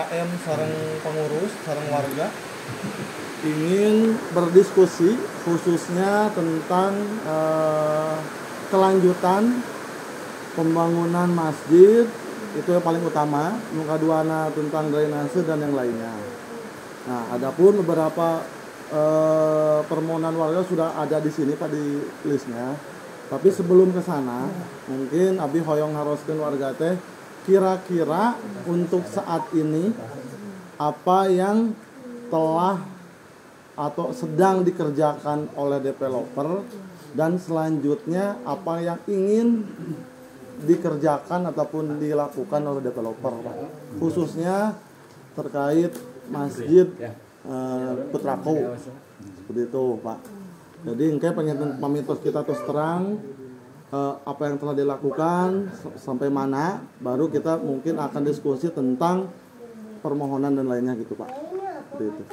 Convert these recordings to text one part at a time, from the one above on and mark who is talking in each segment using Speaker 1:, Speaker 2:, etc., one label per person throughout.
Speaker 1: KM sareng pengurus sareng warga
Speaker 2: ingin berdiskusi khususnya tentang kelanjutan pembangunan masjid, itu yang paling utama. Nu kaduana tentang drainase dan yang lainnya. Nah, adapun beberapa permohonan warga sudah ada di sini Pak di listnya. Tapi sebelum ke sana, mungkin abdi hoyong haroskeun warga teh kira-kira untuk saat ini apa yang telah atau sedang dikerjakan oleh developer dan selanjutnya apa yang ingin dikerjakan ataupun dilakukan oleh developer Pak. Khususnya terkait Masjid Putrako seperti itu Pak. Jadi engke pamitos kita terus terang apa yang telah dilakukan sampai mana, baru kita mungkin akan diskusi tentang permohonan dan lainnya gitu Pak. Seperti itu.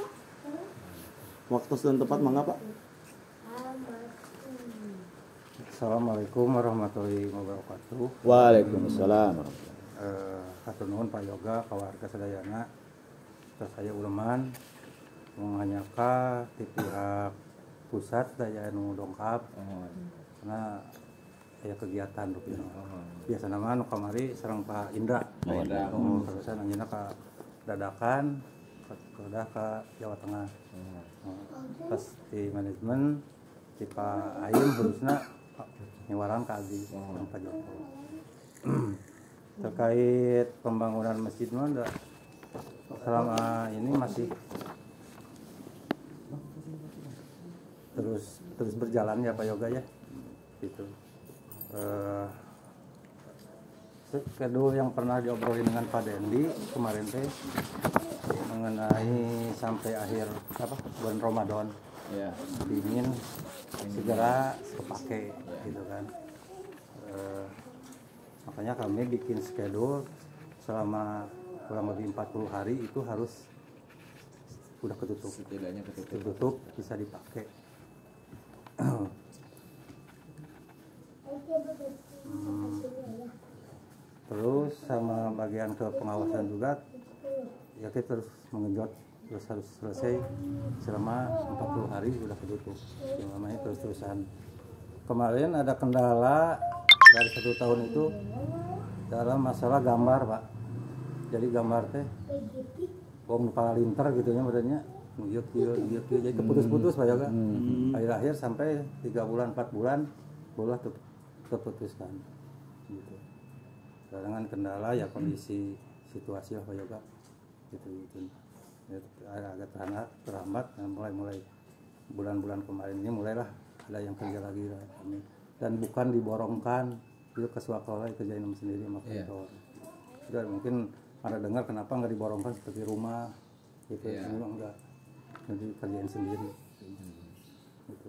Speaker 2: Waktu dan tempat mangga Pak.
Speaker 3: Assalamualaikum warahmatullahi wabarakatuh.
Speaker 4: Waalaikumsalam.
Speaker 3: Hatur nuhun Pak Yoga, kawarga sadayana. Terus saya Ulman menganyaka di pihak pusat daya nu dongkap karena aya kegiatan rupiah. Biasa nama nu kamari sareng Pak Indra. Terusan anjeunna ka dadakan ke Jawa Tengah. Pas di manajemen di Pak Ayim harusnya nyewaran ke abdi Pak Joko. Terkait pembangunan masjid mana selama ini masih terus berjalan ya Pak Yoga ya gitu. Kedua yang pernah diobrolin dengan Pak Dendi kemarin teh mengenai sampai akhir bulan Ramadan ya, ingin segera kepake gitu kan. Makanya kami bikin schedule selama kurang lebih 40 hari itu harus udah ketutup, setidaknya ketutup bisa dipakai. Terus sama bagian ke pengawasan juga ya kita terus mengenjot, terus harus selesai selama 40 hari udah ketutup. Yang namanya terus-terusan. Kemarin ada kendala dari 1 tahun itu dalam masalah gambar Pak. Jadi gambar teh wong kepala linter gitu nya badannya yuk jadi keputus-putus Pak Yoga. Akhir-akhir sampai 3 bulan 4 bulan bola terputuskan gitu. Dengan kendala ya kondisi situasi Pak Yoga gitu. Ya, agak terhambat dan mulai bulan-bulan kemarin ini mulailah ada yang kerja lagi lah kami. Dan bukan diborongkan itu ke swakala kerjain sendiri sama kantor. Sudah mungkin ada dengar kenapa nggak diborongkan seperti rumah gitu, enggak, jadi kerjain sendiri gitu.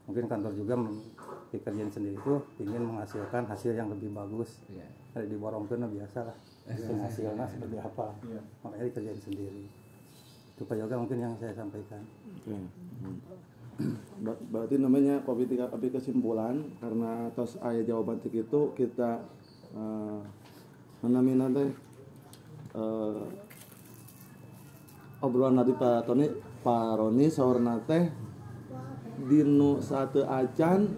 Speaker 3: Mungkin kantor juga dikerjain sendiri itu ingin menghasilkan hasil yang lebih bagus. Dari diborongkan biasa lah hasilnya seperti apa, makanya dikerjain sendiri. Itu Pak Yoga mungkin yang saya sampaikan.
Speaker 2: Berarti namanya kopi kesimpulan karena atas ayat jawaban itu kita menamina teh obrolan tadi Pak Roni saurna teh dinu satu acan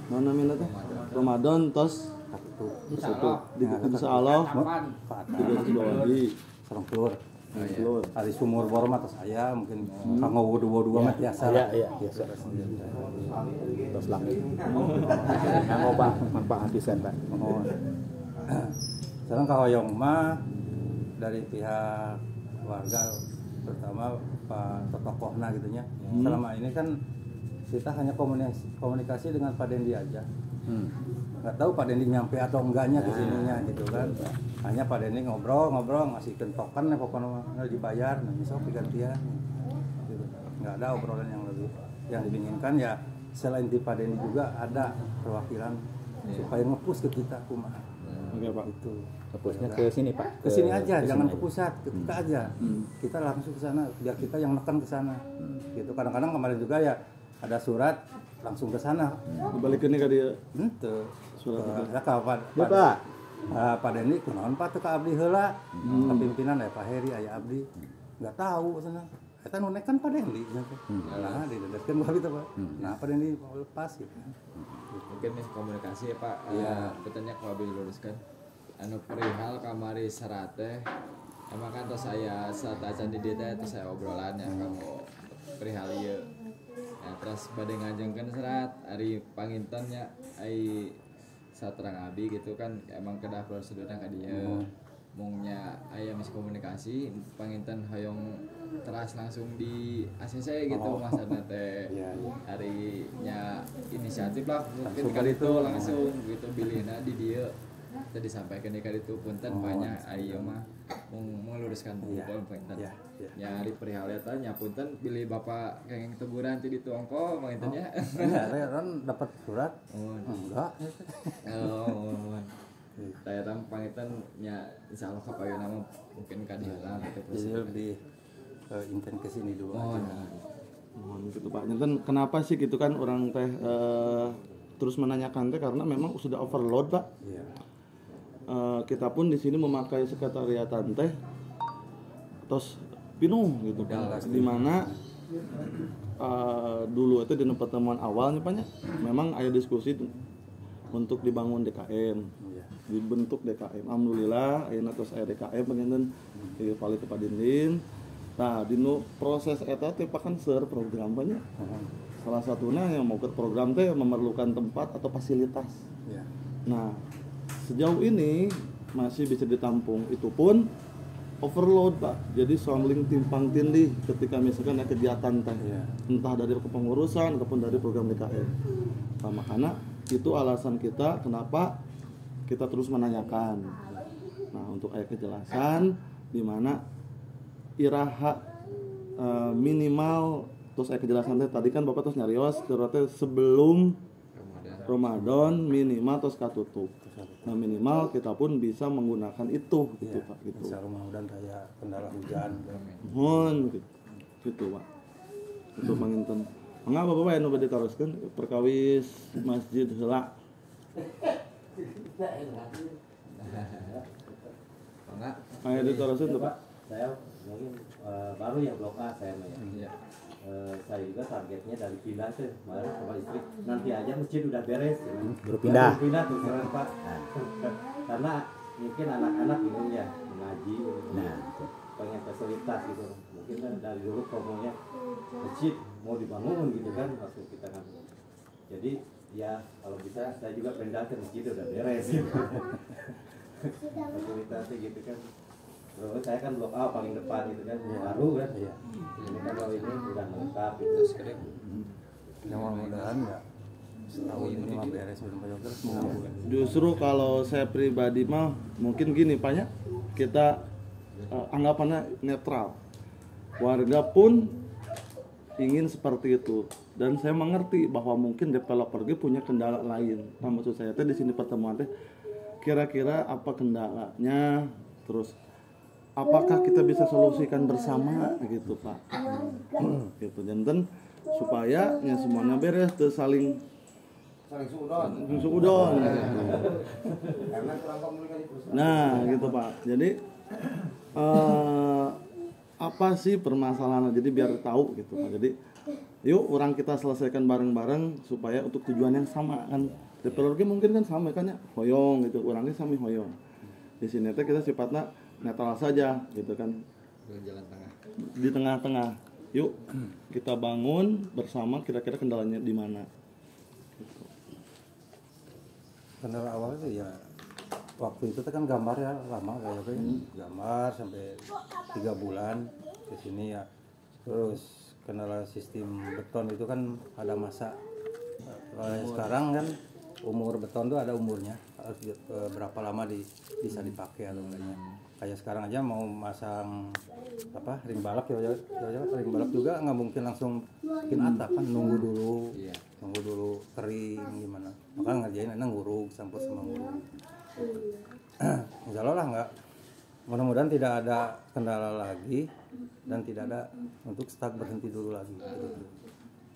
Speaker 2: menamina teh Ramadan tos satu di insyaallah di bawah di
Speaker 3: sareng keluar. Hari sumur bor mah saya mungkin kanggo wudu mah biasa. Iya, biasa.
Speaker 4: Terus lagi. Ngoba manfaat pisan Pak.
Speaker 3: Sekarang kahoyong mah dari pihak warga terutama Pak tokohna gitu nya. Selama ini kan kita hanya komunikasi dengan Pak Dendi aja. Nggak tahu Pak Dendi nyampe atau enggaknya ke sininya gitu kan. Hanya Pak Dendi ngobrol ngasih token pokoknya dibayar, misal gantian gitu. Nggak ada obrolan yang lebih. Yang diinginkan ya selain di Pak Dendi juga ada perwakilan supaya nge-push ke kita kumaha.
Speaker 2: Oke Pak.
Speaker 3: Itu.
Speaker 4: Nge-pushnya ke sini Pak.
Speaker 3: Ke sini aja, jangan ke pusat, ke kita aja. Kita langsung ke sana biar kita yang neken ke sana. Gitu. Kadang-kadang kemarin juga ya ada surat langsung ke sana.
Speaker 2: Dibalikin nih ke dia.
Speaker 3: Itu.
Speaker 2: Surat
Speaker 3: ya kapan?
Speaker 4: Ya Pak.
Speaker 3: Pak Dendi kunaon Pak teu ka abdi heula. Pimpinan Pak Heri aya abdi. Enggak tahu cenah. Eta nu nekan Pak Dendi cenah. Nah, didedetkeun abdi teh Pak. Nah, Pak Dendi lepas gitu.
Speaker 5: Mungkin miskomunikasi ya Pak. Betulnya kalau diluruskan anu perihal kamari serat teh emang kan terus saya saat acan di dia terus saya obrolan ya kamu perihal ieu. Ya terus bade ngajengkeun serat ari pangintennya ai saterang abi gitu kan emang kedah prosedurna ka dieu. Mungnya aya miskomunikasi panginten hoyong teras langsung di ACC gitu masana teh. Harinya inisiatif lah mungkin kali itu langsung gitu bilihna di dieu. Tadi disampaikan di kali itu punten banyak ayo mah meluruskan pukul punten. Ya di perihal eta nya punten pilih Bapak kenging teguran ti ditu ongko pangintennya.
Speaker 3: Ya, kan dapat surat. Enggak.
Speaker 5: Saya tam pangitan nya insyaallah kapayeuna mah mungkin ka diheula gitu
Speaker 3: Jadi lebih intent ke sini dulu.
Speaker 2: Mohon gitu Pak. Nyenten kenapa sih gitu kan orang teh terus menanyakan teh karena memang sudah overload Pak.
Speaker 3: Iya.
Speaker 2: Kita pun di sini memakai sekretariatan teh terus pinuh gitu Pak. Di mana dulu itu di pertemuan awalnya Pak memang ada diskusi untuk dibangun DKM. Dibentuk DKM. Alhamdulillah ayeuna tos aya DKM panginten di Pali Kepadindin. Nah, di proses eta teh pakan seur program banyak. Salah satunya yang mau ke program teh memerlukan tempat atau fasilitas. Nah, sejauh ini masih bisa ditampung. Itu pun overload Pak. Jadi sombling timpang tindih ketika misalkan ada kegiatan teh. Entah dari kepengurusan ataupun dari program DKM. Nah, makanya itu alasan kita kenapa kita terus menanyakan. Nah, untuk ayat kejelasan di mana iraha minimal terus ayat kejelasan tadi kan Bapak terus nyarios terus sebelum Ramadan minimal terus katutup. Nah, minimal kita pun bisa menggunakan itu gitu Pak gitu.
Speaker 3: Insya Allah mudah kayak kendala hujan.
Speaker 2: Mohon gitu Pak. Itu panginten. Mangga Bapak anu bade taroskeun perkawis masjid heula.
Speaker 5: Enggak.
Speaker 2: Ayo diteruskan tuh Pak.
Speaker 6: Saya mungkin baru ya blok A saya mah ya. Saya juga targetnya dari pindah tuh kemarin sama istri nanti aja masjid udah beres ya.
Speaker 4: Baru pindah.
Speaker 6: Baru pindah tuh keren Pak. Karena mungkin anak-anak bingung ya mengaji pengen fasilitas gitu. Mungkin kan dari dulu promonya masjid mau dibangun gitu kan waktu kita kan. Jadi ya kalau bisa saya juga pindah ke masjid udah beres gitu. Fasilitasnya gitu kan. Terus saya kan blok A paling depan gitu kan, baru kan. Ini kan kalau ini udah lengkap gitu.
Speaker 3: Yang mudah-mudahan ya setahun ini mah beres belum banyak terus mau.
Speaker 2: Justru kalau saya pribadi mah mungkin gini Pak ya, kita anggapannya netral. Warga pun ingin seperti itu dan saya mengerti bahwa mungkin developer punya kendala lain. Nah, maksud saya teh di sini pertemuan teh kira-kira apa kendalanya, terus apakah kita bisa solusikan bersama gitu Pak. Gitu janten supaya ya semuanya beres tuh saling suudon. Nah, gitu Pak. Jadi apa sih permasalahan? Jadi biar tahu gitu Pak. Jadi yuk orang kita selesaikan bareng-bareng supaya untuk tujuan yang sama kan. Developer mungkin kan sama kan ya, hoyong gitu. Orangnya sami hoyong. Di sini teh kita sifatnya netral saja gitu kan.
Speaker 5: Jalan tengah.
Speaker 2: Di tengah-tengah. Yuk kita bangun bersama kira-kira kendalanya di mana.
Speaker 3: Kendala awal itu ya waktu itu kan gambar ya lama kayak gambar sampai 3 bulan ke sini ya. Terus kendala sistem beton itu kan ada masa. Sekarang kan umur beton tuh ada umurnya, harus berapa lama bisa dipakai atau enggaknya. Kayak sekarang aja mau masang apa ring balak ya ring balak juga nggak mungkin langsung bikin atap kan nunggu dulu kering gimana, maka ngerjain enak nguruk campur sama nguruk. Insya Allah lah nggak, mudah-mudahan tidak ada kendala lagi dan tidak ada untuk stuck berhenti dulu lagi gitu.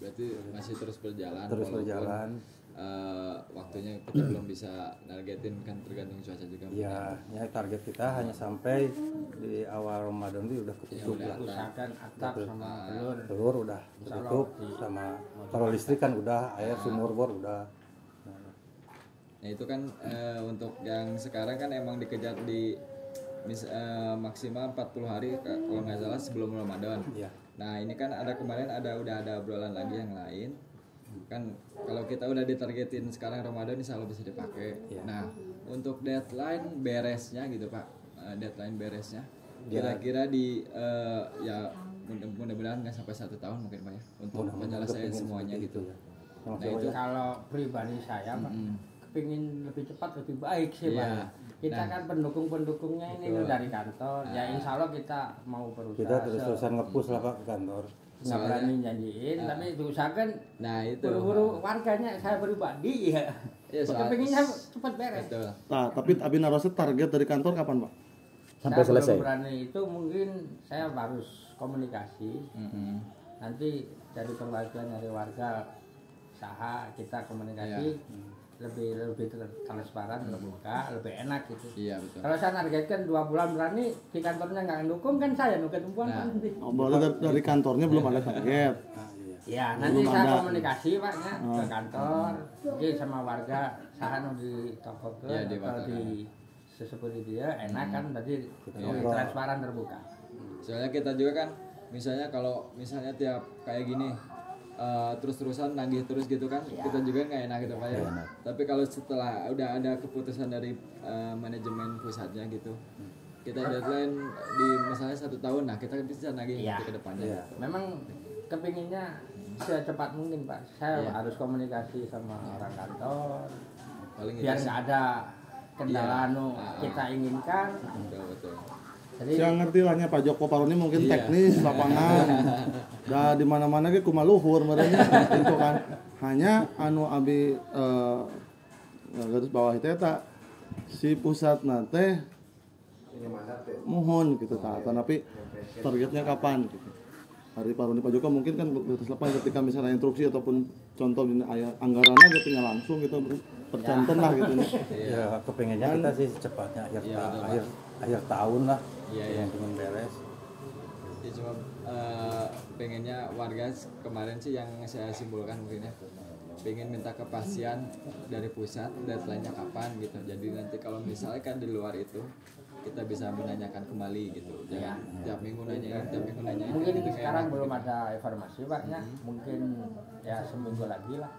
Speaker 5: Berarti masih terus berjalan.
Speaker 3: Terus berjalan.
Speaker 5: waktunya kita belum bisa nargetin kan, tergantung cuaca juga.
Speaker 3: Ya, ya target kita hanya sampai di awal Ramadan itu udah ketutup
Speaker 5: Ya,
Speaker 3: lah.
Speaker 7: Usahakan atap sama telur.
Speaker 3: Telur udah ketutup sama kalau listrik kan udah, air sumur bor udah.
Speaker 5: Nah itu kan untuk yang sekarang kan emang dikejar di maksimal 40 hari kalau nggak salah sebelum Ramadan.
Speaker 3: Iya.
Speaker 5: Nah ini kan kemarin udah ada obrolan lagi yang lain. Kan kalau kita udah ditargetin sekarang Ramadan insya Allah bisa dipakai.
Speaker 3: Iya.
Speaker 5: Nah untuk deadline beresnya gitu Pak, deadline beresnya
Speaker 3: Ya.
Speaker 5: kira-kira di ya mudah-mudahan nggak sampai 1 tahun mungkin Pak ya untuk penyelesaian semuanya gitu.
Speaker 3: Ya.
Speaker 5: Nah itu
Speaker 7: Kalau pribadi saya Pak, kepingin lebih cepat lebih baik sih
Speaker 5: Iya.
Speaker 7: Pak. Kita kan pendukung-pendukungnya ini dari kantor. Ya insya Allah kita mau berusaha.
Speaker 3: Kita terus-terusan nge-push lah Pak ke kantor.
Speaker 7: Nggak berani janjiin, tapi diusahakan
Speaker 5: Nah itu
Speaker 7: buru-buru warganya saya pribadi ya.
Speaker 5: Ya, soal-
Speaker 7: Kepinginnya cepat beres.
Speaker 5: betul.
Speaker 2: Nah, tapi Abi Narose target dari kantor kapan, Pak?
Speaker 4: Sampai
Speaker 7: Saya
Speaker 4: selesai.
Speaker 7: belum berani itu, mungkin saya harus komunikasi. Nanti dari pembagian dari warga usaha kita komunikasi lebih transparan, terbuka, lebih enak gitu.
Speaker 5: Iya betul.
Speaker 7: Kalau saya targetkan 2 bulan berani di kantornya nggak mendukung kan saya nuket tumpuan
Speaker 5: Nah.
Speaker 7: nanti.
Speaker 2: Oh, berarti dari kantornya belum ada target.
Speaker 7: Ya nanti
Speaker 2: Belum
Speaker 7: saya
Speaker 2: ada.
Speaker 7: komunikasi Pak ya, ke kantor, mungkin sama warga saya di toko
Speaker 5: Ya, di
Speaker 7: atau
Speaker 5: warga.
Speaker 7: di sesepuh dia enak kan, berarti
Speaker 5: Iya.
Speaker 7: lebih transparan terbuka.
Speaker 5: Soalnya kita juga kan misalnya kalau misalnya tiap kayak gini terus-terusan nagih terus gitu kan, kita juga nggak enak gitu Pak ya. Tapi kalau setelah udah ada keputusan dari manajemen pusatnya gitu, kita deadline di misalnya 1 tahun, nah kita bisa nagih
Speaker 7: Iya.
Speaker 5: nanti ke depannya.
Speaker 7: Memang kepinginnya secepat mungkin Pak. Saya harus komunikasi sama orang kantor
Speaker 5: Paling
Speaker 7: biar
Speaker 5: itu
Speaker 7: nggak ada kendala
Speaker 5: Iya.
Speaker 7: kita inginkan.
Speaker 5: betul.
Speaker 7: Jadi
Speaker 2: Saya ngerti lahnya Pak Joko Paroni mungkin
Speaker 5: Iya.
Speaker 2: teknis lapangan. Dah di mana-mana ge kumaluhur merenya itu kan. Hanya anu Abi garis bawah itu eta si pusat nate mohon gitu ta. Tapi targetnya kapan gitu. Hari Paroni Pak Joko mungkin kan batas lapangan ketika misalnya instruksi ataupun contoh ini anggarannya gitu nya langsung gitu percanten lah gitu.
Speaker 3: Ya kepengennya kita sih secepatnya akhir tahun lah.
Speaker 5: Iya.
Speaker 3: Yang pengen beres.
Speaker 5: Ya cuma pengennya warga kemarin sih yang saya simpulkan mungkin ya, pengen minta kepastian dari pusat deadline-nya kapan gitu. Jadi nanti kalau misalkan di luar itu kita bisa menanyakan kembali gitu. Jangan tiap minggu nanyain.
Speaker 7: mungkin
Speaker 5: gitu,
Speaker 7: sekarang
Speaker 5: kayak
Speaker 7: belum
Speaker 5: gitu.
Speaker 7: ada informasi Pak ya. Mungkin ya seminggu lagi lah.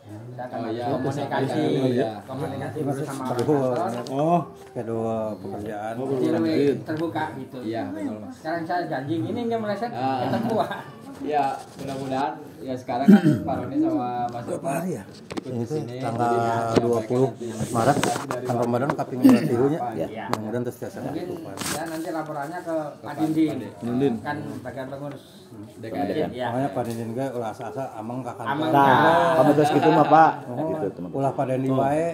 Speaker 7: Saya akan
Speaker 5: Oh, iya.
Speaker 7: komunikasi
Speaker 5: Iya.
Speaker 7: komunikasi dulu sama orang
Speaker 3: Aduh,
Speaker 7: kantor.
Speaker 2: Oh,
Speaker 3: kedua pekerjaan.
Speaker 7: Jadi lebih terbuka gitu.
Speaker 5: Iya betul Mas.
Speaker 7: Sekarang saya janji gini nggak meleset
Speaker 5: Ah.
Speaker 7: ketemu Pak.
Speaker 5: Ya mudah-mudahan ya sekarang kan Pak Roni sama Mas Joko
Speaker 3: ya?
Speaker 5: ikut
Speaker 3: Ini
Speaker 5: ke sini.
Speaker 3: tanggal
Speaker 5: Jadi nanti
Speaker 3: 20
Speaker 5: nanti
Speaker 3: Maret
Speaker 5: dari
Speaker 3: kan
Speaker 5: Pak
Speaker 3: Ramadan
Speaker 5: Roni
Speaker 3: kaping tilunya.
Speaker 7: Iya.
Speaker 3: Mudah-mudahan terus biasa
Speaker 7: Mungkin
Speaker 3: ketutupan.
Speaker 7: ya nanti laporannya ke Pak
Speaker 5: Pak
Speaker 7: Dinding.
Speaker 5: Dinding.
Speaker 7: Kan bagian pengurus
Speaker 5: DKM.
Speaker 7: ya.
Speaker 3: Makanya Pak Dindin ge ulah asa-asa amang ka
Speaker 7: Amang.
Speaker 3: kantor.
Speaker 4: Nah, kamu terus gitu mah Pak. Gitu teman.
Speaker 3: Ulah Pak Dendi wae,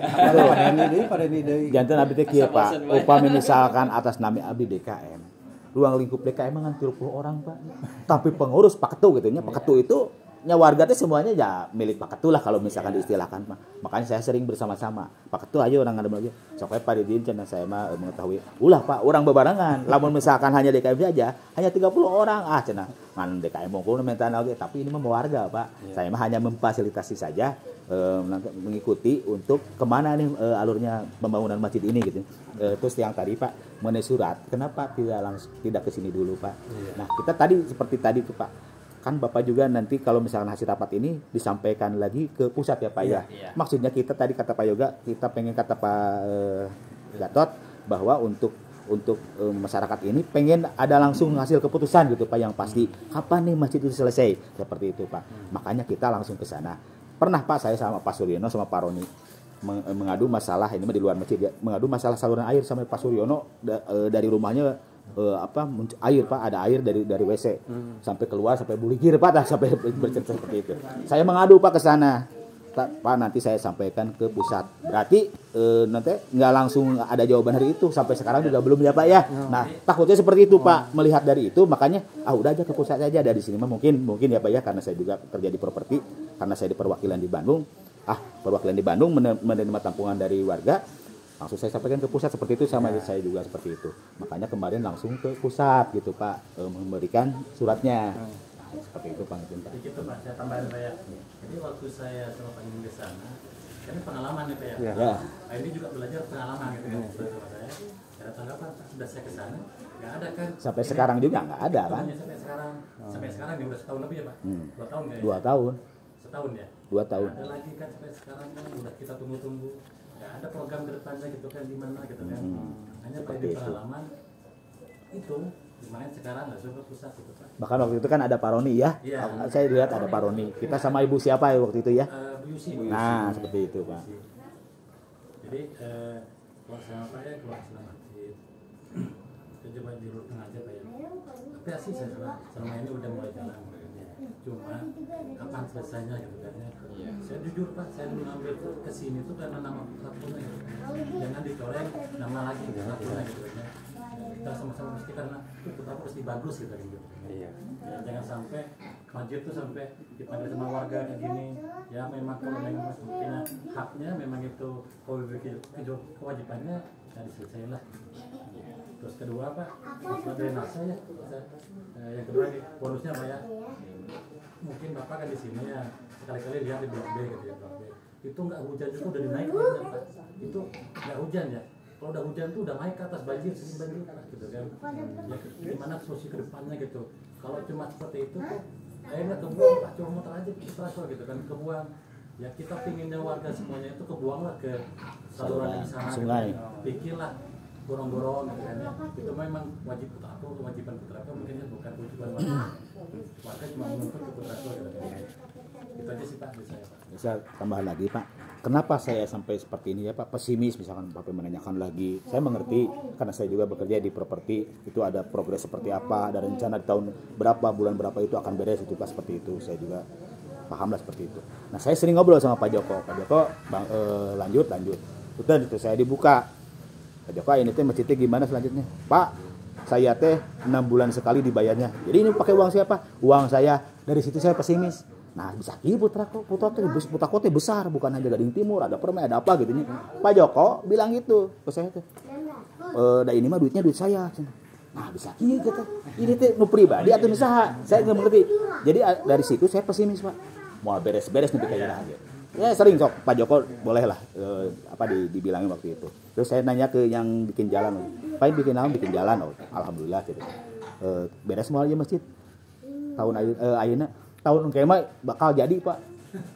Speaker 3: Pak Dendi deui.
Speaker 4: Jantan abdi teh kieu Pak. Upami misalkan atas nama abdi DKM. Ruang lingkup DKM mah 30 orang Pak. Tapi pengurus Pak Ketu gitu nya. Pak Ketu itu nya warga teh semuanya ya milik Pak Ketu lah kalau misalkan diistilahkan Pak. Makanya saya sering bersama-sama. Pak Ketu ayo orang ada lagi. Sok Pak Didin cenah saya mah mengetahui. Ulah Pak, orang bebarengan. Lamun misalkan hanya DKM saja, hanya 30 orang. Ah cenah. Ngan DKM mungkul minta lagi, tapi ini mah warga Pak. Saya mah hanya memfasilitasi saja mengikuti untuk kemana nih alurnya pembangunan masjid ini gitu. Terus yang tadi Pak mengenai surat, kenapa tidak ke sini dulu Pak? Nah kita tadi seperti tadi tuh Pak, kan Bapak juga nanti kalau misalkan hasil rapat ini disampaikan lagi ke pusat ya Pak ya. Maksudnya kita tadi kata Pak Yoga, kita pengen kata Pak Gatot bahwa untuk masyarakat ini pengen ada langsung hasil keputusan gitu Pak yang pasti kapan nih masjid itu selesai seperti itu Pak. Makanya kita langsung ke sana. Pernah Pak saya sama Pak Suryono sama Pak Roni mengadu masalah ini mah di luar masjid ya, mengadu masalah saluran air sama Pak Suryono dari rumahnya air Pak, ada air dari WC sampai keluar sampai buligir Pak sampai bercerita seperti itu. Saya mengadu Pak ke sana. Pak nanti saya sampaikan ke pusat. Berarti nanti nggak langsung ada jawaban hari itu, sampai sekarang juga belum ya Pak ya. Nah takutnya seperti itu Pak. Melihat dari itu makanya udah aja ke pusat saja. Dari sini mah mungkin ya Pak ya, karena saya juga kerja di properti, karena saya di perwakilan di Bandung. perwakilan di Bandung menerima tampungan dari warga, langsung saya sampaikan ke pusat seperti itu, sama saya juga seperti itu. Makanya kemarin langsung ke pusat gitu Pak, memberikan suratnya. Nah, seperti itu Pak.
Speaker 6: Begitu Pak, saya tambahin Pak ya. Jadi waktu saya sama Pak Ingin ke sana, ini pengalaman nih Pak ya.
Speaker 4: Ya.
Speaker 6: Pak ini juga belajar pengalaman gitu kan sama saya. Ada tanggapan sudah saya ke sana, nggak ada kan?
Speaker 4: Sampai sekarang juga nggak ada kan?
Speaker 6: Sampai sekarang ya udah setahun lebih ya Pak. 2 tahun kayaknya.
Speaker 4: 2 tahun.
Speaker 6: Setahun ya.
Speaker 4: 2 tahun.
Speaker 6: Ada lagi kan sampai sekarang kan udah kita tunggu-tunggu. Nggak ada program ke depannya gitu kan di mana gitu kan. Hanya Pak ini pengalaman itu gimana sekarang nggak suka pusat gitu Pak.
Speaker 4: Bahkan waktu itu kan ada Pak Roni ya.
Speaker 6: Iya.
Speaker 4: Saya lihat ada Pak Roni. Kita sama Ibu siapa ya waktu itu ya?
Speaker 6: Bu Yusi.
Speaker 4: Nah, seperti itu Pak.
Speaker 6: Jadi keluar sama Pak ya, keluar sama masjid. Kita coba diurutkan aja Pak ya. Tapi asli saya selama ini udah mulai jalan. Cuma kapan selesainya gitu kan ya. Saya jujur Pak, saya mengambil ke sini tuh karena nama putra-putra gitu. Jangan dicoreng nama lagi putra-putra gitu kan ya. Kita sama-sama mesti karena putra mesti bagus gitu kan gitu. Iya. Ya, jangan sampai masjid tuh sampai dipanggil sama warga kayak gini. Ya memang kalau memang punya haknya memang itu kewajibannya ya diselesaikan lah. Terus kedua Pak, masalah drainase ya. Yang kedua nih, bonusnya Pak ya. Mungkin Bapak kan di sini ya sekali-kali lihat di blok B gitu ya, blok B. Itu nggak hujan juga udah dinaik Pak. Itu nggak hujan ya. Kalau udah hujan tuh udah naik ke atas banjir, sini banjir gitu kan. Ya gimana solusi ke depannya gitu. Kalau cuma seperti itu kok kayaknya kebuang Pak, cuma muter aja gitu kan, kebuang. Ya kita pinginnya warga semuanya itu kebuanglah ke saluran di sana.
Speaker 4: Sungai.
Speaker 6: Bikinlah gorong-gorong gitu kan ya. Itu memang wajib putraku, kewajiban putraku mungkin ya bukan kewajiban warga. Warga cuma menuntut ke putraku gitu kan. Itu aja sih Pak dari saya Pak.
Speaker 4: Bisa tambahan lagi Pak. Kenapa saya sampai seperti ini ya Pak, pesimis misalkan Bapak menanyakan lagi. Saya mengerti karena saya juga bekerja di properti, itu ada progres seperti apa, ada rencana di tahun berapa, bulan berapa itu akan beres itu Pak, seperti itu. Saya juga pahamlah seperti itu. Nah, saya sering ngobrol sama Pak Joko. Pak Joko lanjut. Udah itu saya dibuka. Pak Joko ini teh masjidnya gimana selanjutnya? Pak, saya teh 6 bulan sekali dibayarnya. Jadi ini pakai uang siapa? Uang saya. Dari situ saya pesimis. Nah, bisa kira putraku teh besar, bukan hanya Gading Timur, ada Permai, ada apa gitu nya. Pak Joko bilang gitu ke saya tuh. Ini mah duitnya duit saya. Nah, bisa kira gitu. Ini teh nu pribadi atau nu saha? Saya nggak mengerti. Jadi dari situ saya pesimis, Pak. Mau beres-beres nih kayaknya gitu. Ya sering sok Pak Joko bolehlah dibilangin waktu itu. Terus saya nanya ke yang bikin jalan, Pak bikin apa? Bikin jalan, alhamdulillah gitu. Beres semua aja masjid. Tahun ayeuna tahun kema bakal jadi Pak.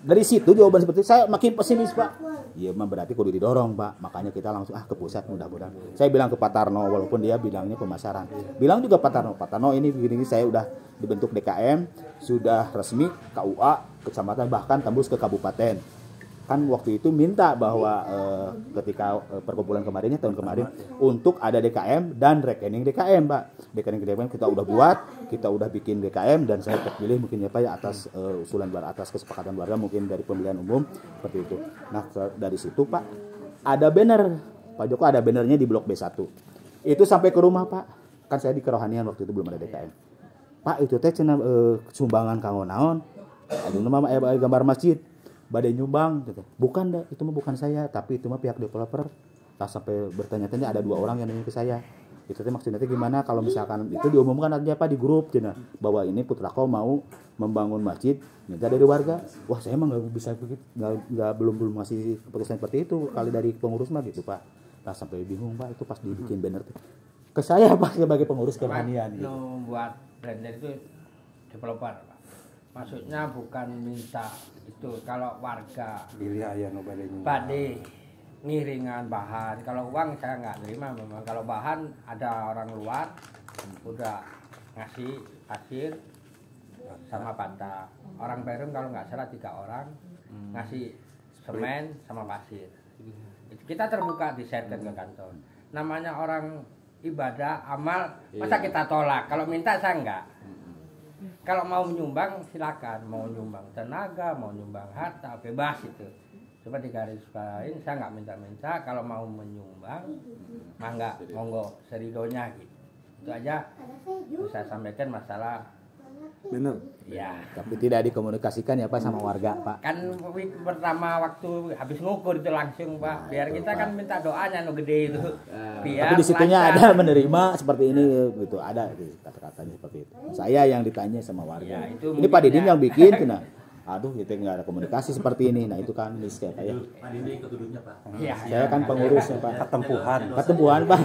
Speaker 4: Dari situ jawaban seperti itu, saya makin pesimis Pak. Iya mah berarti kudu didorong Pak. Makanya kita langsung ke pusat mudah-mudahan. Saya bilang ke Pak Tarno walaupun dia bilangnya pemasaran. Bilang juga Pak Tarno ini begini saya udah dibentuk DKM, sudah resmi KUA, kecamatan bahkan tembus ke kabupaten. Kan waktu itu minta bahwa ketika perkumpulan kemarinnya tahun kemarin untuk ada DKM dan rekening DKM Pak. Rekening DKM kita udah buat, kita udah bikin DKM dan saya terpilih mungkin ya Pak ya atas usulan atas kesepakatan warga mungkin dari pemilihan umum seperti itu. Nah dari situ Pak ada banner, Pak Joko ada bannernya di blok B1. Itu sampai ke rumah Pak. Kan saya di kerohanian waktu itu belum ada DKM. Pak itu teh cenah sumbangan kanggo naon? Anu mah gambar masjid. Badai nyumbang gitu. Bukan dah, itu mah bukan saya, tapi itu mah pihak developer. Nah, sampai bertanya-tanya ada 2 orang yang nanya ke saya. Itu teh maksudnya gimana kalau misalkan itu diumumkan aja Pak di grup cina bahwa ini putraku mau membangun masjid minta dari warga. Wah, saya mah enggak bisa begitu. Enggak belum masih keputusan seperti itu kali dari pengurus mah gitu, Pak. Nah, sampai bingung Pak itu pas dibikin banner tuh. Ke saya Pak sebagai pengurus kerohanian gitu.
Speaker 7: Buat banner itu developer Pak. Maksudnya bukan minta itu kalau warga badai ngiringan bahan, kalau uang saya nggak terima memang. Kalau bahan ada orang luar udah ngasih pasir sama bata. Orang Perum kalau nggak salah 3 orang ngasih semen sama pasir. Kita terbuka di-sharekan ke kantor. Namanya orang ibadah amal masa kita tolak? Kalau minta saya enggak. Kalau mau menyumbang silakan, mau nyumbang tenaga, mau nyumbang harta, bebas itu. Coba digarisbawahin, saya nggak minta-minta. Kalau mau menyumbang, mangga, monggo seridonya gitu. Itu aja bisa sampaikan masalah
Speaker 2: Bener.
Speaker 7: Ya.
Speaker 4: Tapi tidak dikomunikasikan ya Pak sama warga Pak.
Speaker 7: Kan pertama waktu habis ngukur itu langsung Pak. Biar kita kan minta doanya nu gede itu. Biar
Speaker 4: Tapi di situnya
Speaker 7: lancar.
Speaker 4: ada menerima seperti ini gitu, ada gitu, kata-katanya seperti itu. Saya yang ditanya sama warga.
Speaker 7: Ya, itu
Speaker 4: Ini Pak
Speaker 7: mungkin
Speaker 4: Didin
Speaker 7: ya.
Speaker 4: yang bikin nah. Aduh, kita nggak ada komunikasi seperti ini. Nah, itu kan miskin Pak ya.
Speaker 6: Pak Didi ikut duduknya Pak.
Speaker 7: Iya.
Speaker 4: Saya kan pengurusnya Pak.
Speaker 3: Ketempuhan
Speaker 4: Pak.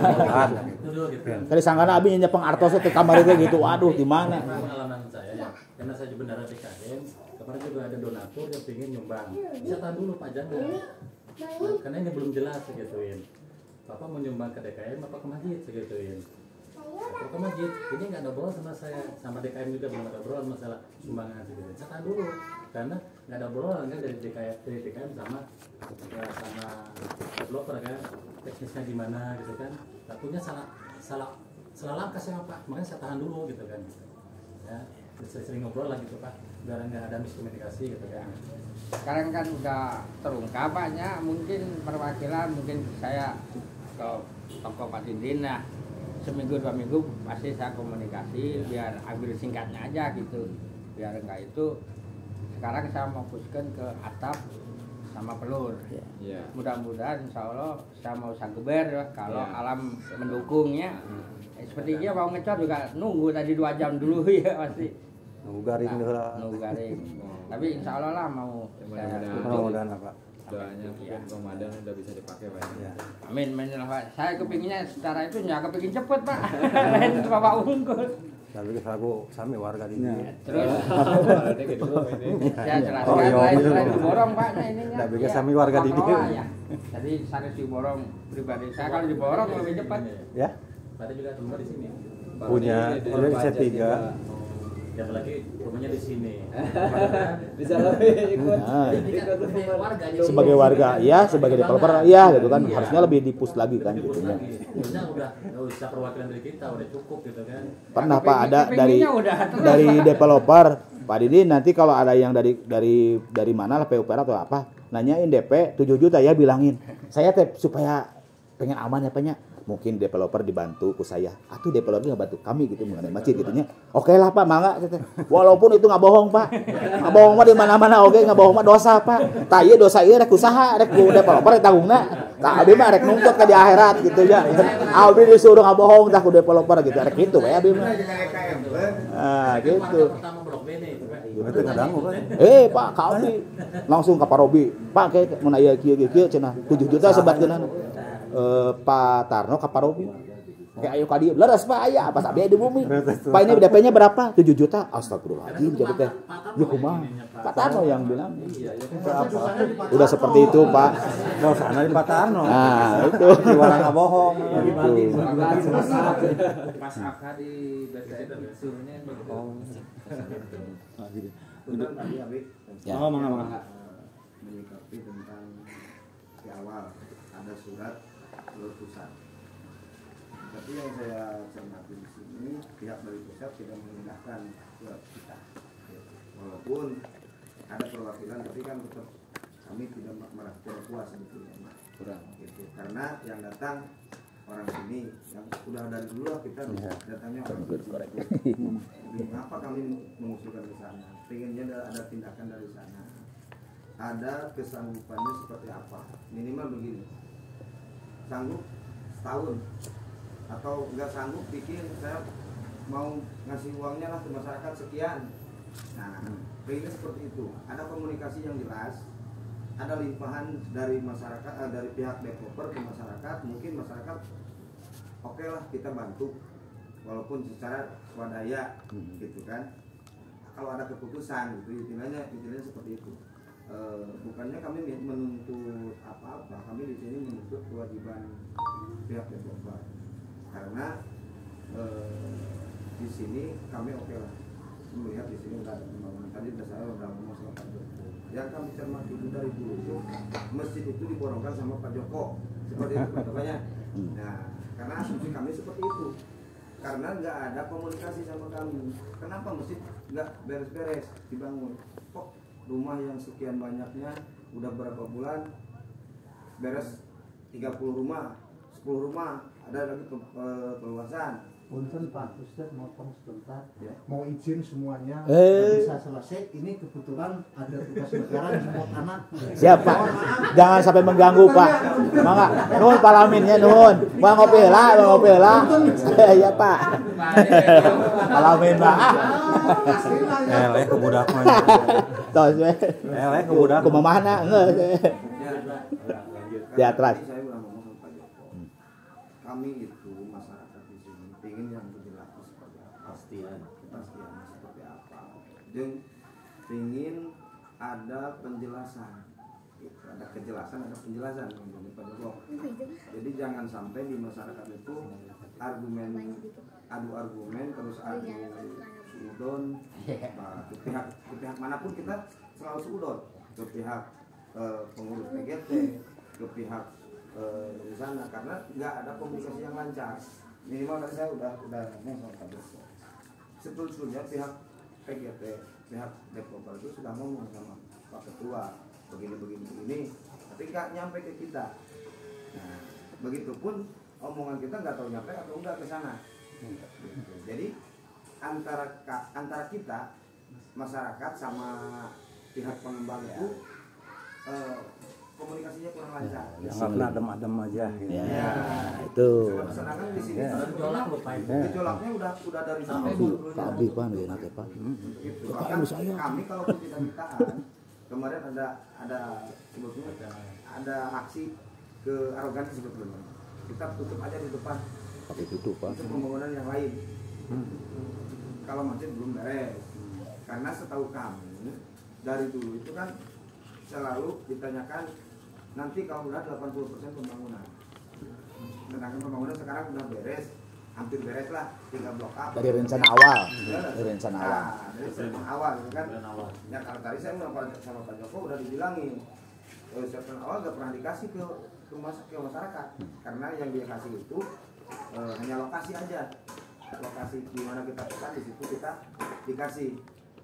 Speaker 6: Duduk gitu.
Speaker 4: Tadi sangkana abi nyepeng artos ke kamar itu gitu. Waduh, di mana?
Speaker 6: Pengalaman saya ya, karena saya di Bendara DKM, kemarin juga ada donatur yang pengen nyumbang. Bisa tahan dulu Pak, jangan. Karena ini belum jelas segituin. Bapak mau nyumbang ke DKM apa ke masjid segituin. Kalau ke masjid, ini nggak ada obrolan sama saya, sama DKM juga belum ada obrolan masalah sumbangan segituin. Saya tahan dulu, karena nggak ada obrolan kan dari DKM sama developer kan, teknisnya gimana gitu kan. Takutnya salah langkah saya Pak, makanya saya tahan dulu gitu kan. Ya, sering ngobrol lah gitu Pak, biar nggak ada miskomunikasi gitu kan.
Speaker 7: Sekarang kan udah terungkap banyak, mungkin perwakilan, mungkin saya ke toko Pak Didin lah. Seminggu 2 minggu pasti saya komunikasi biar ambil singkatnya aja gitu. Biar enggak itu sekarang saya mau fokuskan ke atap sama pelur.
Speaker 5: Iya.
Speaker 7: Mudah-mudahan insya Allah saya mau sangguber ya, kalau alam mendukungnya. Seperti dia mau ngecor juga nunggu tadi 2 jam dulu ya pasti.
Speaker 3: Nunggu garing dulu lah.
Speaker 7: Nunggu garing. Tapi insya Allah lah mau saya
Speaker 3: Mudah-mudahan Pak.
Speaker 5: Doanya mungkin Ramadan udah bisa dipakai Pak.
Speaker 7: amin lah Pak. Saya kepinginnya secara itu nggak kepingin cepet Pak. Lain Bapak unggul.
Speaker 3: Tapi aku sami warga di sini.
Speaker 7: Terus
Speaker 5: Ada gitu ini.
Speaker 7: saya jelaskan
Speaker 3: Oh, iya,
Speaker 7: lain diborong Pak ininya.
Speaker 3: Nggak bikin
Speaker 7: Iya,
Speaker 3: sami warga di
Speaker 7: Pakoa,
Speaker 3: sini.
Speaker 7: ya. Jadi saya diborong pribadi. Saya kalau diborong lebih cepat.
Speaker 3: Ya,
Speaker 6: Ada juga rumah di sini.
Speaker 3: punya
Speaker 5: Baru
Speaker 3: saya
Speaker 5: pajak
Speaker 3: 3.
Speaker 5: juga.
Speaker 6: Ya apalagi rumahnya di sini.
Speaker 5: Bisa lebih ikut.
Speaker 4: Nah,
Speaker 6: Warga aja.
Speaker 4: sebagai warga, ya sebagai developer, ya gitu kan. Harusnya lebih dipus lagi kan gitu ya.
Speaker 6: Maksudnya udah nggak usah perwakilan dari kita, udah cukup gitu kan.
Speaker 4: Pernah Pak ada dari
Speaker 7: Kepinginnya udah terus,
Speaker 4: dari
Speaker 7: Pak.
Speaker 4: developer Pak Didin, nanti kalau ada yang dari mana lah PUPR atau apa nanyain DP 7 juta ya bilangin saya teh supaya pengen aman ya Pak nya. Mungkin developer dibantu ku saya atau developer nggak bantu kami gitu mengenai masjid gitunya. Oke lah Pak, mangga gitu. Walaupun itu nggak bohong Pak, nggak bohong mah di mana-mana oke, nggak bohong mah dosa Pak. Tah ieu dosa ieu rek usaha rek ku developer rek tanggungna. Tah abi mah rek nuntut ka di akhirat gitu ya. Abi disuruh nggak bohong tah ku developer gitu rek kitu we abi mah. Ah gitu.
Speaker 6: Pertama blok B nih, itu kan.
Speaker 3: Itu ngadangu kan.
Speaker 4: Pak, kami langsung ke Parobi. Pak, kayak mun aya kieu cenah 7 juta sebatkeunana. Pak Tarno ke Parobi. Kayak ayo ka dieu. Leres Pak aya, pas abi di bumi. Pak ini DP-nya berapa? 7 juta. Astagfirullahaladzim jadi teh. Ya kumaha? Pak Tarno yang bilang. Udah seperti itu, Pak.
Speaker 3: Mau sana di Patarno.
Speaker 4: Nah, itu.
Speaker 3: Di warang nggak bohong.
Speaker 4: Itu.
Speaker 5: Pas akad di BTN suruhnya
Speaker 4: Ya.
Speaker 2: Oh, mangga.
Speaker 8: Menyikapi tentang di awal ada surat letusan. Tapi yang saya cermati di sini pihak dari pusat tidak mengindahkan surat kita. Walaupun ada perwakilan, tapi kan tetap kami tidak merasa puas sebetulnya.
Speaker 5: kurang.
Speaker 8: Gitu. Karena yang datang orang sini yang sudah dari dulu lah kita datangnya orang sini. Mengapa kami mengusulkan ke sana? Pengennya ada tindakan dari sana. Ada kesanggupannya seperti apa? Minimal begini. Sanggup setahun atau enggak sanggup bikin saya mau ngasih uangnya lah ke masyarakat sekian. Nah, pengennya seperti itu. Ada komunikasi yang jelas. Ada limpahan dari masyarakat, dari pihak developer ke masyarakat. Mungkin masyarakat oke lah kita bantu walaupun secara swadaya gitu kan. Kalau ada keputusan gitu intinya seperti itu. Bukannya kami menuntut apa-apa, kami di sini menuntut kewajiban pihak developer karena di sini kami oke lah melihat di sini udah ada pembangunan. Tadi saya udah ngomong sama Pak Joko. Yang kami cermati itu dari dulu itu masjid itu diborongkan sama Pak Joko seperti itu contohnya. Nah, karena asumsi kami seperti itu. Karena nggak ada komunikasi sama kami. Kenapa masjid nggak beres-beres dibangun? Kok rumah yang sekian banyaknya udah berapa bulan beres 30 rumah, 10 rumah, ada lagi perluasan.
Speaker 9: Punten Pak Ustaz, motong sebentar. Mau izin semuanya bisa selesai. Ini kebetulan ada tugas negara jemput anak.
Speaker 4: Siap Pak. Jangan sampai mengganggu Pak. Mangga. Nuhun palaminnya nuhun. Mau ngopi heula. Ya Pak. Palamin Pak.
Speaker 3: Eleh ke budak mah.
Speaker 4: Tos we.
Speaker 3: Eleh ke budak.
Speaker 4: Kumamahna geus. Di atas.
Speaker 8: Saya udah ngomong sama Pak Joko. Kami itu masyarakat di sini ingin yang jelas seperti apa, kepastian seperti apa. Dan ingin ada penjelasan. Gitu. Ada kejelasan, ada penjelasan dari Pak Joko. Jadi jangan sampai di masyarakat itu adu argumen terus adu sudon. Ke pihak manapun kita selalu sudon. Ke pihak pengurus PGT, ke pihak di sana karena nggak ada komunikasi yang lancar. Minimal tadi saya udah ngomong sama Pak Joko. Sebetulnya pihak PGT, pihak developer itu sudah ngomong sama Pak Ketua begini, tapi nggak nyampe ke kita. Nah, begitupun omongan kita nggak tahu nyampe atau enggak ke sana. Jadi antara kita masyarakat sama pihak pengembang itu komunikasinya kurang lancar.
Speaker 3: Jangan adem-adem aja gitu.
Speaker 4: Ya, itu.
Speaker 8: Sedangkan di sini gejolaknya udah dari sana.
Speaker 4: Abi Pak enak ya Pak.
Speaker 8: Gitu. Bahkan kami kalau tidak ditahan, kemarin ada sebetulnya ada aksi ke arogan sebetulnya. Kita tutup aja di depan.
Speaker 4: Tapi tutup Pak.
Speaker 8: Itu pembangunan yang lain. Kalau masjid belum beres. Karena setahu kami dari dulu itu kan selalu ditanyakan nanti kalau udah 80% pembangunan. Sedangkan pembangunan sekarang udah beres, hampir beres lah, tinggal blok up.
Speaker 4: Dari rencana awal. Dari rencana awal.
Speaker 8: Dari rencana awal kan. Ya kalau tadi saya sama Pak Joko udah dibilangin. Rencana awal gak pernah dikasih ke masyarakat. Karena yang dia kasih itu hanya lokasi aja. Lokasi di mana kita pesan di situ kita dikasih.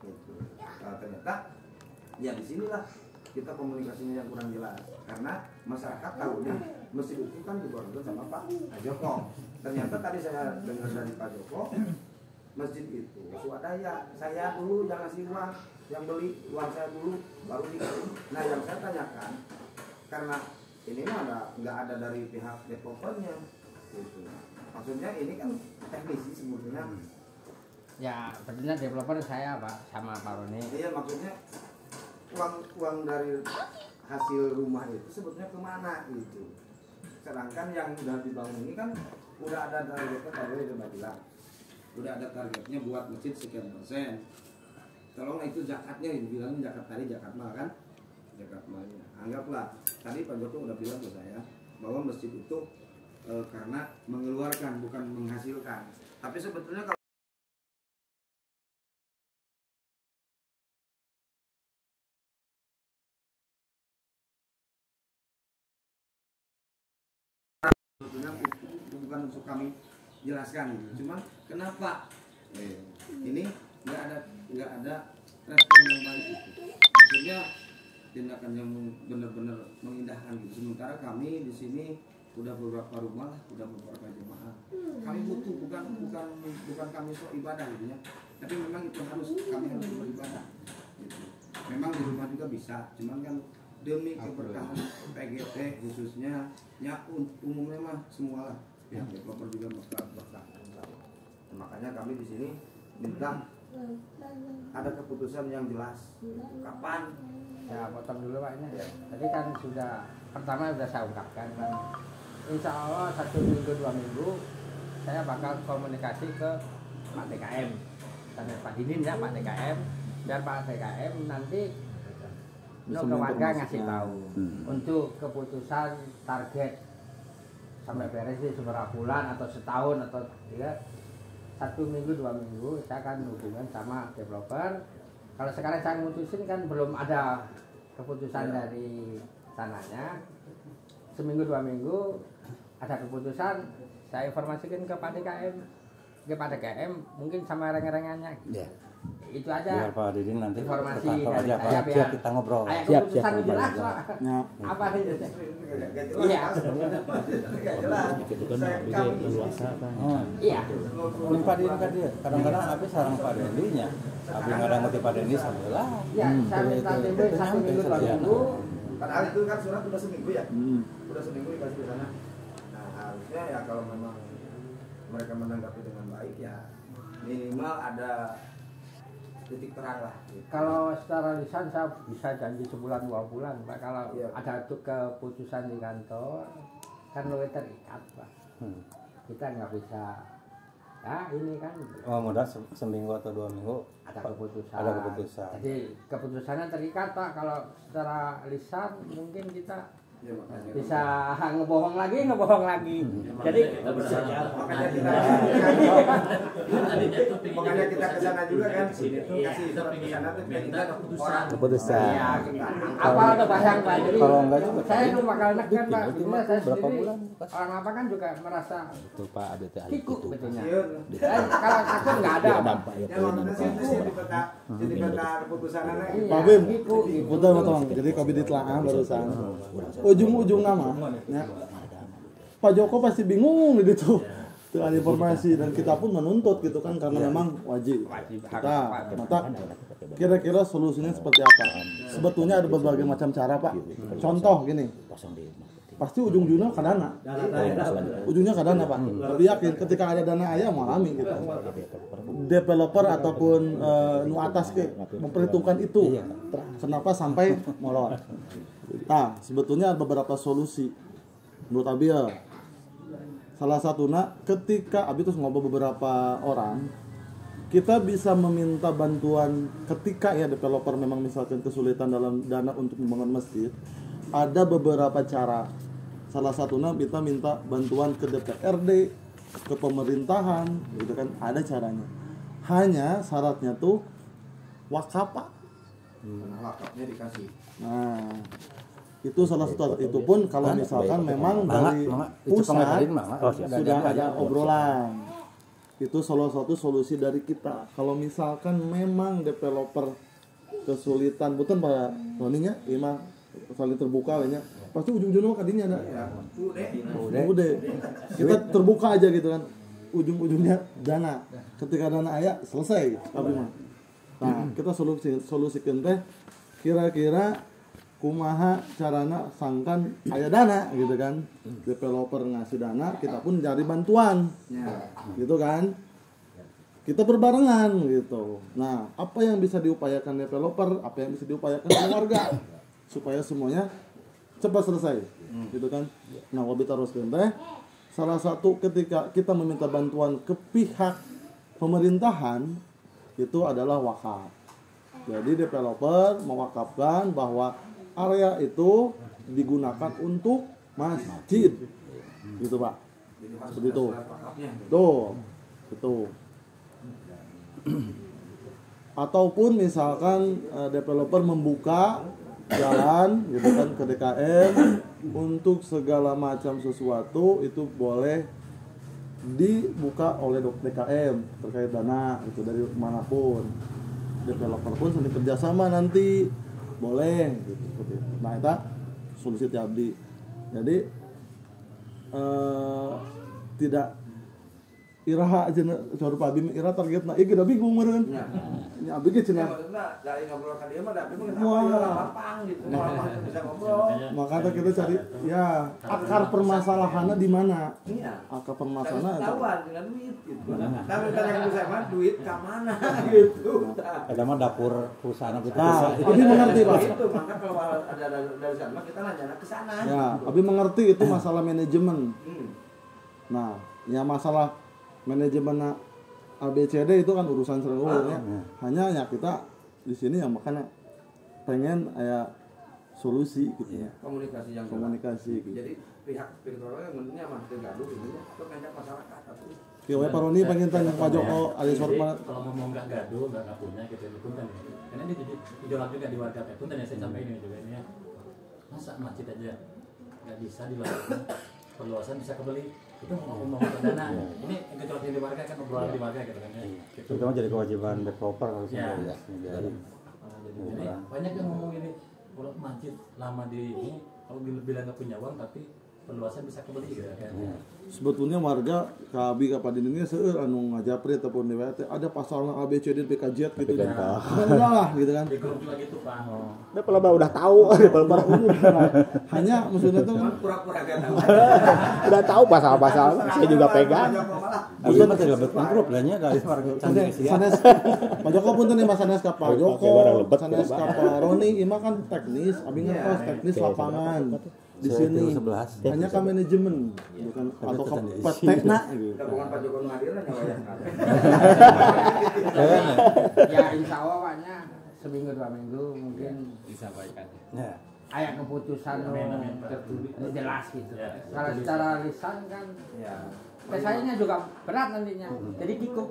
Speaker 8: Gitu. Kalau ternyata ya disinilah kita komunikasinya yang kurang jelas karena masyarakat tahu nih masjid itu kan dibangun sama Pak Joko. Ternyata tadi saya dengar dari Pak Joko masjid itu swadaya, saya dulu yang ngasih uang, yang beli uang saya dulu baru dikasih. Nah yang saya tanyakan karena ini mah nggak ada dari pihak developernya gitu. Maksudnya ini kan teknisi sebetulnya.
Speaker 7: Ya sebetulnya developer saya Pak sama Pak Roni.
Speaker 8: Iya maksudnya uang dari hasil rumah itu sebetulnya kemana gitu. Sedangkan yang udah dibangun ini kan udah ada targetnya, tadi udah bilang udah ada targetnya buat masjid sekian persen. Tolong itu zakatnya dibilangin zakat tadi zakat mal kan, zakat malnya. Anggaplah tadi Pak Joko udah bilang ke saya bahwa masjid itu karena mengeluarkan bukan menghasilkan. Tapi sebetulnya kalau sebetulnya bukan untuk kami jelaskan gitu. Cuman kenapa ini nggak ada respon yang baik itu. Maksudnya tindakan yang benar-benar mengindahkan gitu. Sementara kami di sini udah beberapa rumah, udah beberapa jemaah. Kami butuh bukan kami sok ibadah gitu ya. Tapi memang itu kami harus beribadah. Gitu. Memang di rumah juga bisa, cuman kan demi keberkahan PGT khususnya ya umumnya mah semua lah yang developer juga berkah. Makanya kami di sini minta ada keputusan yang jelas kapan.
Speaker 7: Ya potong dulu Pak ini. Tadi kan pertama sudah saya ungkapkan kan. Insya Allah 1 minggu 2 minggu saya bakal komunikasi ke Pak DKM dan Pak Dinin ya Pak DKM biar Pak DKM nanti untuk ke warga ngasih tahu untuk keputusan target sampai beres di beberapa bulan atau setahun atau ya 1 minggu 2 minggu saya akan hubungan sama developer. Kalau sekarang saya memutusin kan belum ada keputusan dari sananya. Seminggu 2 minggu ada keputusan saya informasikan ke Pak DKM, mungkin sama reng-rengannya.
Speaker 4: Yeah.
Speaker 7: itu aja.
Speaker 3: Biar Pak Didin nanti
Speaker 7: Informasi
Speaker 3: ke kantor
Speaker 7: dari
Speaker 3: aja Pak.
Speaker 7: saya,
Speaker 3: Siap
Speaker 7: biar
Speaker 3: kita ngobrol.
Speaker 7: Kayak
Speaker 4: Siap,
Speaker 7: keputusan
Speaker 4: siap.
Speaker 7: jelas Pak.
Speaker 2: Ya.
Speaker 7: Apa itu? Iya.
Speaker 4: Itu kan abg leluasa kan.
Speaker 7: Iya.
Speaker 3: Ini Pak Didin kan dia. Kadang-kadang Abi sarang Pak Dendinya. Abi ngadang ngerti Pak Dendi sebelah.
Speaker 7: Iya, saya minta timbul 1 minggu 2 minggu.
Speaker 8: Padahal itu kan surat udah seminggu ya, udah seminggu dikasih ke sana. Nah harusnya ya kalau memang mereka menanggapi dengan baik ya minimal ada titik terang lah. Gitu.
Speaker 7: Kalau secara lisan saya bisa janji sebulan 2 bulan Pak. Kalau
Speaker 8: Iya.
Speaker 7: ada keputusan di kantor kan lebih terikat Pak. Kita nggak bisa ya ini kan
Speaker 3: Oh modal seminggu atau 2 minggu
Speaker 7: ada keputusan.
Speaker 3: Ada keputusan.
Speaker 7: Jadi keputusannya terikat Pak. Kalau secara lisan mungkin kita
Speaker 8: Ya, makanya.
Speaker 7: bisa ngebohong lagi. Jadi
Speaker 8: makanya kita ke sana juga kan, kasih surat ke sana tuh kita orang
Speaker 4: Keputusan.
Speaker 7: ya, apa tuh pasang Pak. Jadi
Speaker 3: Kalau enggak juga
Speaker 7: saya itu bakal neken Pak.
Speaker 3: Bikin,
Speaker 7: Cuma saya
Speaker 3: berapa
Speaker 7: sendiri
Speaker 3: bulan?
Speaker 7: orang apa kan juga merasa
Speaker 4: Itu Pak ada teh
Speaker 7: kikuk
Speaker 4: itu.
Speaker 7: betulnya.
Speaker 8: Iya.
Speaker 7: Kalau takut nggak ada.
Speaker 4: Dia
Speaker 7: Pak.
Speaker 4: nampak ya
Speaker 8: Ya
Speaker 4: poin
Speaker 8: maksudnya sih itu sih di peta keputusan anak.
Speaker 7: Iya,
Speaker 2: Pak Bim,
Speaker 7: kikuk gitu.
Speaker 2: betul. Jadi kopi ditelaah barusan. Ujung-ujung nama, ya. Pak Joko pasti bingung di situ. Itu ada informasi dan kita pun menuntut gitu kan karena memang wajib. Maka kira-kira solusinya seperti apa? Sebetulnya ada berbagai macam cara Pak. Contoh gini, pasti ujung-ujungnya ke dana. Ujungnya ke dana Pak. Tapi yakin ketika ada dana ayah mengalami gitu. Developer ataupun nu atas ke memperhitungkan itu. Kenapa sampai molor? Nah, sebetulnya ada beberapa solusi. Menurut Abi ya, salah satunya ketika Abi terus ngobrol beberapa orang, kita bisa meminta bantuan ketika ya developer memang misalkan kesulitan dalam dana untuk membangun masjid. Ada beberapa cara. Salah satunya kita minta bantuan ke DPRD, ke pemerintahan, gitu kan. Ada caranya. Hanya syaratnya tuh wakaf Pak.
Speaker 8: Wakafnya dikasih.
Speaker 2: Nah, itu salah satu. Itu pun kalau misalkan memang dari pusat sudah ada obrolan. Itu salah satu solusi dari kita. Kalau misalkan memang developer kesulitan, betul Pak Roninya, memang saling terbuka lainnya. Pasti ujung-ujungnya kadinya ada. Udah. Kita terbuka aja gitu kan. Ujung-ujungnya dana. Ketika dana aya selesai. Tapi mah. Nah, kita solusikan teh kira-kira kumaha carana sangkan aya dana gitu kan. Developer ngasih dana, kita pun cari bantuan. Gitu kan. Kita berbarengan gitu. Nah, apa yang bisa diupayakan developer, apa yang bisa diupayakan warga supaya semuanya cepat selesai. Gitu kan. Nah, wabi taroskeun teh salah satu ketika kita meminta bantuan ke pihak pemerintahan itu adalah wakaf. Jadi developer mewakafkan bahwa area itu digunakan untuk masjid, gitu Pak. Seperti itu. Tuh, itu. Ataupun misalkan developer membuka jalan, gitu kan, ke DKM untuk segala macam sesuatu itu boleh dibuka oleh DKM terkait dana itu dari manapun. Developer pun sambil kerjasama nanti boleh gitu. Nah itu solusi Abdi. Jadi tidak iraha aja cara Pak Bim ira targetna ieu kita bingung meureun. Nya Abdi ge cenah.
Speaker 8: Dari ngobrol ka dia mah da Bim gampang gitu. Bisa ngobrol.
Speaker 2: Maka kita cari ya akar permasalahannya di mana?
Speaker 8: Iya.
Speaker 2: Akar permasalahannya
Speaker 8: Ketahuan dengan duit gitu. Tapi kalau bisa mah duit ka mana gitu.
Speaker 3: Ada mah dapur perusahaan gitu.
Speaker 2: Nah, Abi mengerti Pak.
Speaker 8: Itu maka kalau ada dari sana kita nanya ke sana.
Speaker 2: Ya, Abi mengerti itu masalah manajemen. Nah, ya masalah manajemen ABCD itu kan urusan sering ya. Hanya ya kita di sini yang makanya pengen ya solusi gitu ya.
Speaker 8: Komunikasi yang
Speaker 2: Komunikasi gitu.
Speaker 8: Jadi pihak yang menurutnya mah gaduh gitu ya. Itu ngajak masyarakat tapi
Speaker 2: Oke, Pak Roni pengen tanya Pak Joko alias
Speaker 10: Jadi,
Speaker 2: Warma.
Speaker 10: kalau mau nggak gaduh, nggak punya gitu ya, punten ya. Karena ini gejolak juga di warga punten ya, saya sampaikan ini juga ini ya. Masa masjid aja nggak bisa dilakukan perluasan bisa kebeli itu mau dana. Ini gejolak di warga kan, obrolan di warga gitu kan ya.
Speaker 3: Itu kan jadi kewajiban developer harus
Speaker 10: Ya.
Speaker 3: menjadi.
Speaker 10: Jadi banyak yang ngomong ini, kalau masjid lama di ini, kalau bilang nggak punya uang tapi perluasan bisa kebeli gitu kan.
Speaker 2: Sebetulnya warga kabi kapan ini seueur anu ngajapri ataupun DWT ada pasal A B C D PKJ gitu. Enggak lah gitu kan.
Speaker 10: Di grup juga gitu Pak.
Speaker 4: Udah pelaba udah tahu,
Speaker 2: Hanya maksudnya tuh
Speaker 8: pura-pura gak tahu.
Speaker 4: udah tahu pasal-pasal, saya juga pegang.
Speaker 3: Iya mah tidak betul grup lah nya dari warga cantik sih.
Speaker 2: sanes Pak Joko punten nih Mas sanes ka Pak Joko, sanes ka Pak Roni, ieu mah kan teknis, abi ngertos teknis lapangan. Di sini hanya ke manajemen bukan atau ke petekna gitu.
Speaker 8: Bukan Pak Joko ngadir nya wayang.
Speaker 7: Ya insya Allah Paknya seminggu 2 minggu mungkin
Speaker 5: disampaikan.
Speaker 3: Ya.
Speaker 7: ayat keputusan jelas gitu. Kalau secara lisan kan pesaingnya juga berat nantinya. Jadi kikuk.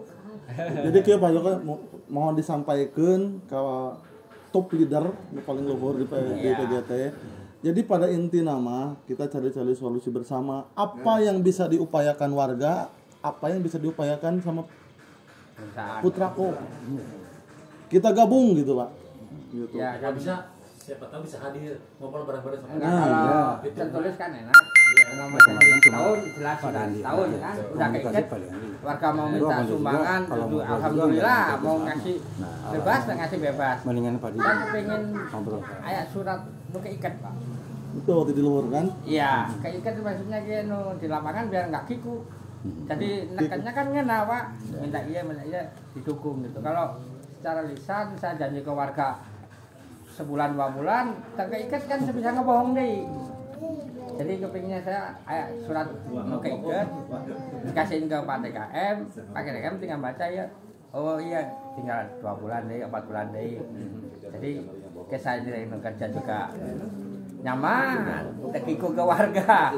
Speaker 2: Jadi kieu Pak Joko mohon disampaikan ke top leader yang paling luhur di PGT. Jadi pada inti nama kita cari-cari solusi bersama. Apa yang bisa diupayakan warga, apa yang bisa diupayakan sama Putrako. Kita gabung gitu Pak. Gitu.
Speaker 7: Ya
Speaker 10: Kalau bisa siapa tahu bisa hadir ngobrol bareng-bareng sama
Speaker 7: kalau tertulis kan enak. Nomor tahun jelas tahun kan udah keikat warga mau minta sumbangan alhamdulillah mau ngasih bebas ngasih bebas.
Speaker 3: Mendingan Pak
Speaker 7: Kan pengen ayat surat nu keikat Pak.
Speaker 2: Itu waktu di luar kan?
Speaker 7: Iya, keikat maksudnya kayak nu di lapangan biar nggak kiku. Jadi nekannya kan ngena Pak, minta iya didukung gitu. Kalau secara lisan saya janji ke warga sebulan 2 bulan, tak keikat kan bisa ngebohong deh. Jadi kepinginnya saya surat nu keikat dikasihin ke Pak TKM, Pak TKM tinggal baca ya. Oh iya, tinggal 2 bulan deh, 4 bulan deh. Jadi saya jadi kerja juga nyaman, tekiku ke warga.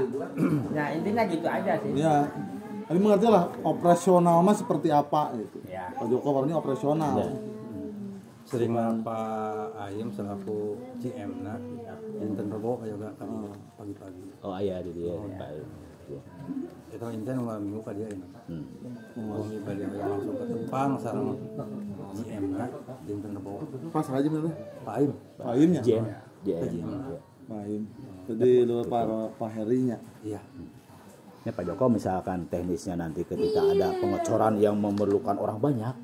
Speaker 7: Nah intinya gitu aja sih.
Speaker 2: Ya, tapi mengerti lah operasional mah seperti apa gitu.
Speaker 7: Ya.
Speaker 2: Pak Joko ini operasional.
Speaker 3: Sering Pak Ayem selaku GM nak Inten Rebo juga kami pagi-pagi.
Speaker 4: Oh iya di dia Pak Ayem.
Speaker 3: Itu Inten malam minggu Pak dia ini. Ngomong balik langsung ke Tempang sareng GM nak Inten Rebo.
Speaker 2: Pas aja bener.
Speaker 3: Pak Ayem.
Speaker 2: Pak Ayemnya.
Speaker 4: JM.
Speaker 2: Pak Ayem. Jadi luar Pak Herinya.
Speaker 3: Iya.
Speaker 4: Ya Pak Joko misalkan teknisnya nanti ketika ada pengecoran yang memerlukan orang banyak,